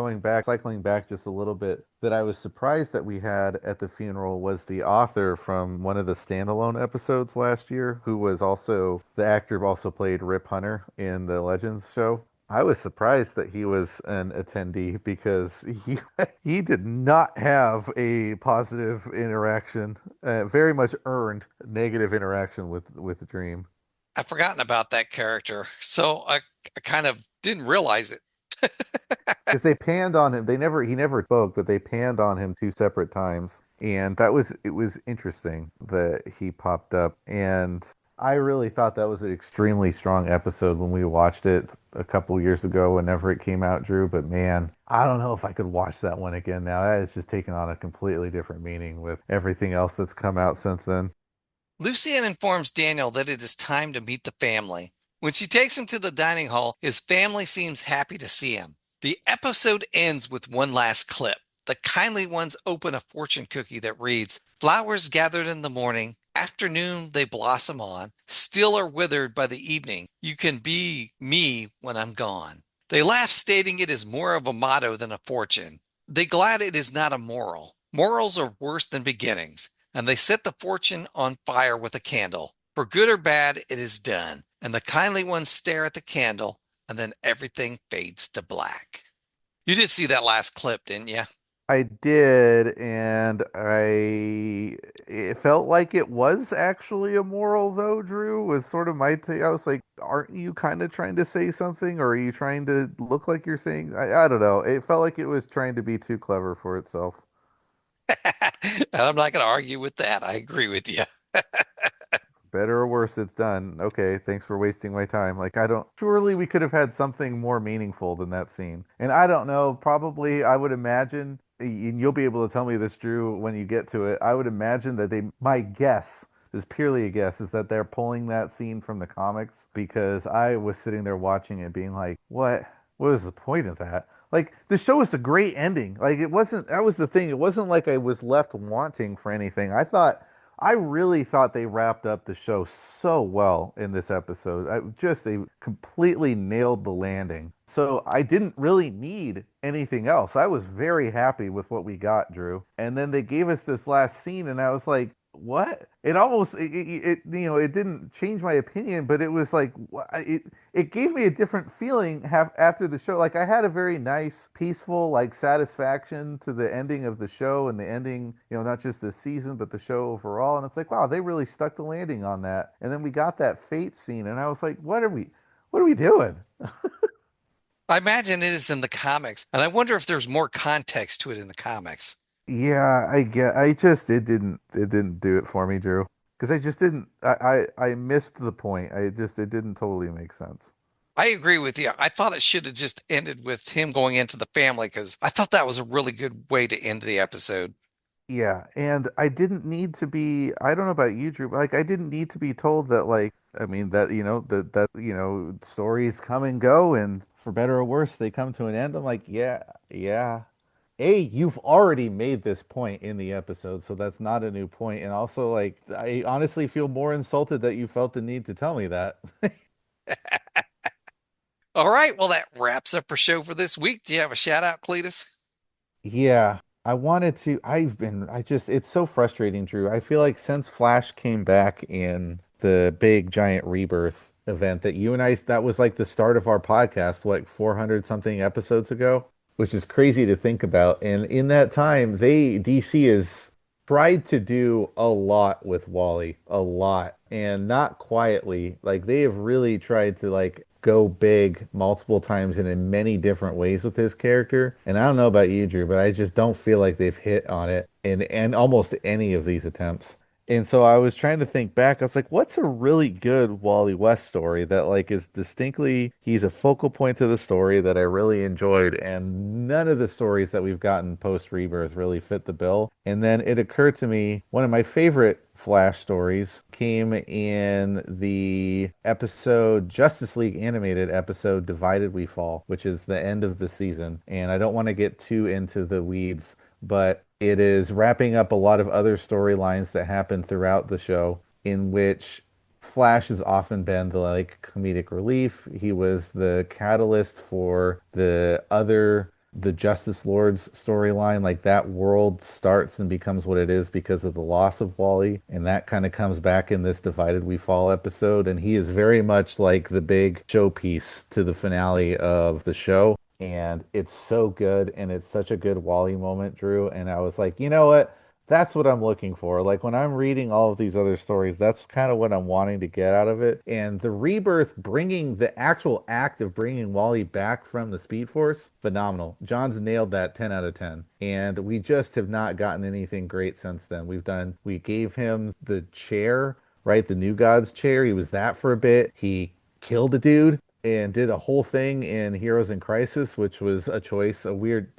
cycling back just a little bit, that I was surprised that we had at the funeral was the author from one of the standalone episodes last year, who was also the actor who also played Rip Hunter in the Legends show. I was surprised that he was an attendee because he did not have a positive interaction, very much earned negative interaction with Dream. I've forgotten about that character, so I kind of didn't realize it. Because they panned on him. He never spoke, but they panned on him 2 separate times. And it was interesting that he popped up. And I really thought that was an extremely strong episode when we watched it a couple years ago, whenever it came out, Drew. But man, I don't know if I could watch that one again now. That has just taken on a completely different meaning with everything else that's come out since then. Lucienne informs Daniel that it is time to meet the family. When she takes him to the dining hall, his family seems happy to see him. The episode ends with one last clip. The Kindly Ones open a fortune cookie that reads, "Flowers gathered in the morning, afternoon they blossom on, still are withered by the evening. You can be me when I'm gone." They laugh, stating it is more of a motto than a fortune. They glad it is not a moral. Morals are worse than beginnings, and they set the fortune on fire with a candle. For good or bad, it is done. And the Kindly Ones stare at the candle, and then everything fades to black. You did see that last clip, didn't you? I did, and it felt like it was actually immoral though, Drew, was sort of my take. I was like, aren't you kind of trying to say something, or are you trying to look like you're saying? I don't know. It felt like it was trying to be too clever for itself. And I'm not going to argue with that. I agree with you. Better or worse, it's done. Okay, thanks for wasting my time. Like, I don't, surely we could have had something more meaningful than that scene. And I don't know, probably I would imagine, and you'll be able to tell me this, Drew, when you get to it. I would imagine that my guess is purely a guess, is that they're pulling that scene from the comics because I was sitting there watching it being like, what was the point of that? Like, the show was a great ending. Like, it wasn't, that was the thing. It wasn't like I was left wanting for anything. I really thought they wrapped up the show so well in this episode. They completely nailed the landing. So I didn't really need anything else. I was very happy with what we got, Drew. And then they gave us this last scene, and I was like, what? It almost it didn't change my opinion, but it was like it gave me a different feeling after the show. Like I had a very nice, peaceful, like satisfaction to the ending of the show and the ending, not just this season, but the show overall. And it's like, wow, they really stuck the landing on that. And then we got that fate scene, and I was like, what are we doing? I imagine it is in the comics, and I wonder if there's more context to it in the comics. Yeah, it didn't do it for me, Drew. Because I just didn't I missed the point. It didn't totally make sense. I agree with you. I thought it should have just ended with him going into the family because I thought that was a really good way to end the episode. Yeah, and I didn't need to be, I don't know about you, Drew, but like I didn't need to be told that, like, I mean that, stories come and go, and for better or worse they come to an end. I'm like, yeah, yeah. You've already made this point in the episode, so that's not a new point. And also, like, I honestly feel more insulted that you felt the need to tell me that. All right. Well, that wraps up our show for this week. Do you have a shout out, Cletus? Yeah, it's so frustrating, Drew. I feel like since Flash came back in the big giant rebirth event that you and that was like the start of our podcast, like 400 something episodes ago, which is crazy to think about. And in that time, DC has tried to do a lot with Wally, a lot, and not quietly. Like they have really tried to like go big multiple times and in many different ways with his character. And I don't know about you, Drew, but I just don't feel like they've hit on it in almost any of these attempts. And so I was trying to think back. I was like, what's a really good Wally West story that like is distinctly he's a focal point to the story that I really enjoyed, and none of the stories that we've gotten post Rebirth really fit the bill. And then it occurred to me one of my favorite Flash stories came in the episode Justice League animated episode Divided We Fall, which is the end of the season. And I don't want to get too into the weeds, but it is wrapping up a lot of other storylines that happen throughout the show in which Flash has often been the like comedic relief. He was the catalyst for the Justice Lord's storyline. Like that world starts and becomes what it is because of the loss of Wally. And that kind of comes back in this Divided We Fall episode. And he is very much like the big showpiece to the finale of the show. And it's so good, and it's such a good Wally moment, Drew. And I was like, you know what? That's what I'm looking for. Like when I'm reading all of these other stories, that's kind of what I'm wanting to get out of it. And the rebirth, bringing the actual act of bringing Wally back from the Speed Force, phenomenal. John's nailed that 10 out of 10. And we just have not gotten anything great since then. We gave him the chair, right? The New Gods chair. He was that for a bit. He killed a dude and did a whole thing in Heroes in Crisis, which was a choice, a weird,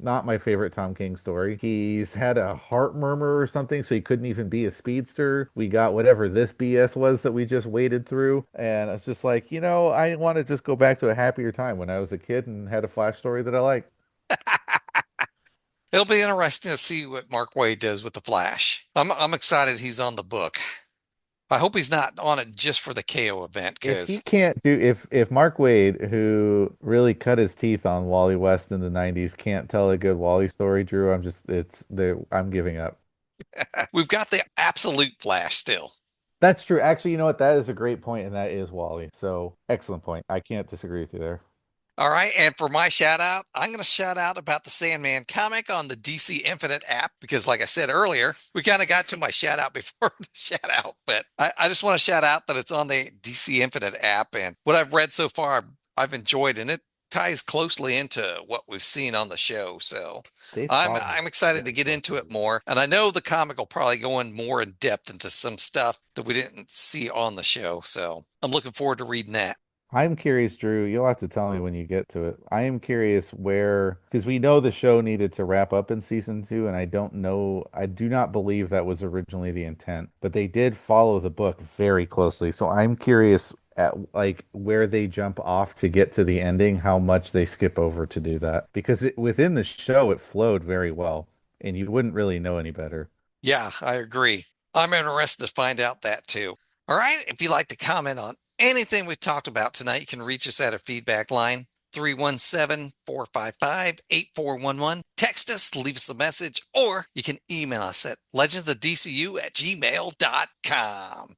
not my favorite Tom King story. He's had a heart murmur or something, so he couldn't even be a speedster. We got whatever this BS was that we just waded through. And it's just like, I want to just go back to a happier time when I was a kid and had a Flash story that I liked. It'll be interesting to see what Mark Waid does with the Flash. I'm excited he's on the book. I hope he's not on it just for the KO event If he because can't do, if Mark Waid, who really cut his teeth on Wally West in the 90s, can't tell a good Wally story, Drew, I'm giving up. we've got the absolute Flash still. That's true. Actually, you know what? That is a great point, and that is Wally. So, excellent point. I can't disagree with you there. All right, and for my shout out, I'm going to shout out about the Sandman comic on the DC Infinite app because, like I said earlier, we kind of got to my shout out before the shout out, but I just want to shout out that it's on the DC Infinite app, and what I've read so far, I've enjoyed, and it ties closely into what we've seen on the show. So I'm excited to get into it more, and I know the comic will probably go in more in depth into some stuff that we didn't see on the show. So I'm looking forward to reading that. I'm curious, Drew, you'll have to tell me when you get to it. I am curious because we know the show needed to wrap up in season 2, and I do not believe that was originally the intent, but they did follow the book very closely. So I'm curious at like where they jump off to get to the ending, how much they skip over to do that, because within the show, it flowed very well and you wouldn't really know any better. Yeah, I agree. I'm interested to find out that too. All right. If you'd like to comment on anything we've talked about tonight, you can reach us at our feedback line, 317-455-8411. Text us, leave us a message, or you can email us at legendsofdcu@gmail.com.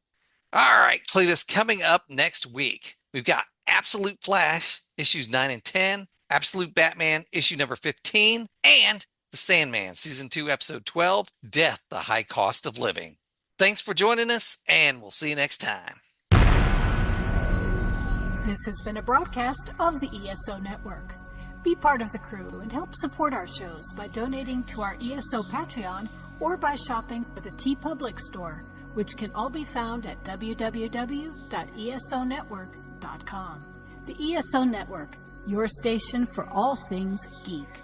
All right, Cletus, coming up next week, we've got Absolute Flash, issues 9 and 10, Absolute Batman, issue number 15, and The Sandman, season 2, episode 12, Death, the High Cost of Living. Thanks for joining us, and we'll see you next time. This has been a broadcast of the ESO Network. Be part of the crew and help support our shows by donating to our ESO Patreon or by shopping at the TeePublic store, which can all be found at www.esonetwork.com. The ESO Network, your station for all things geek.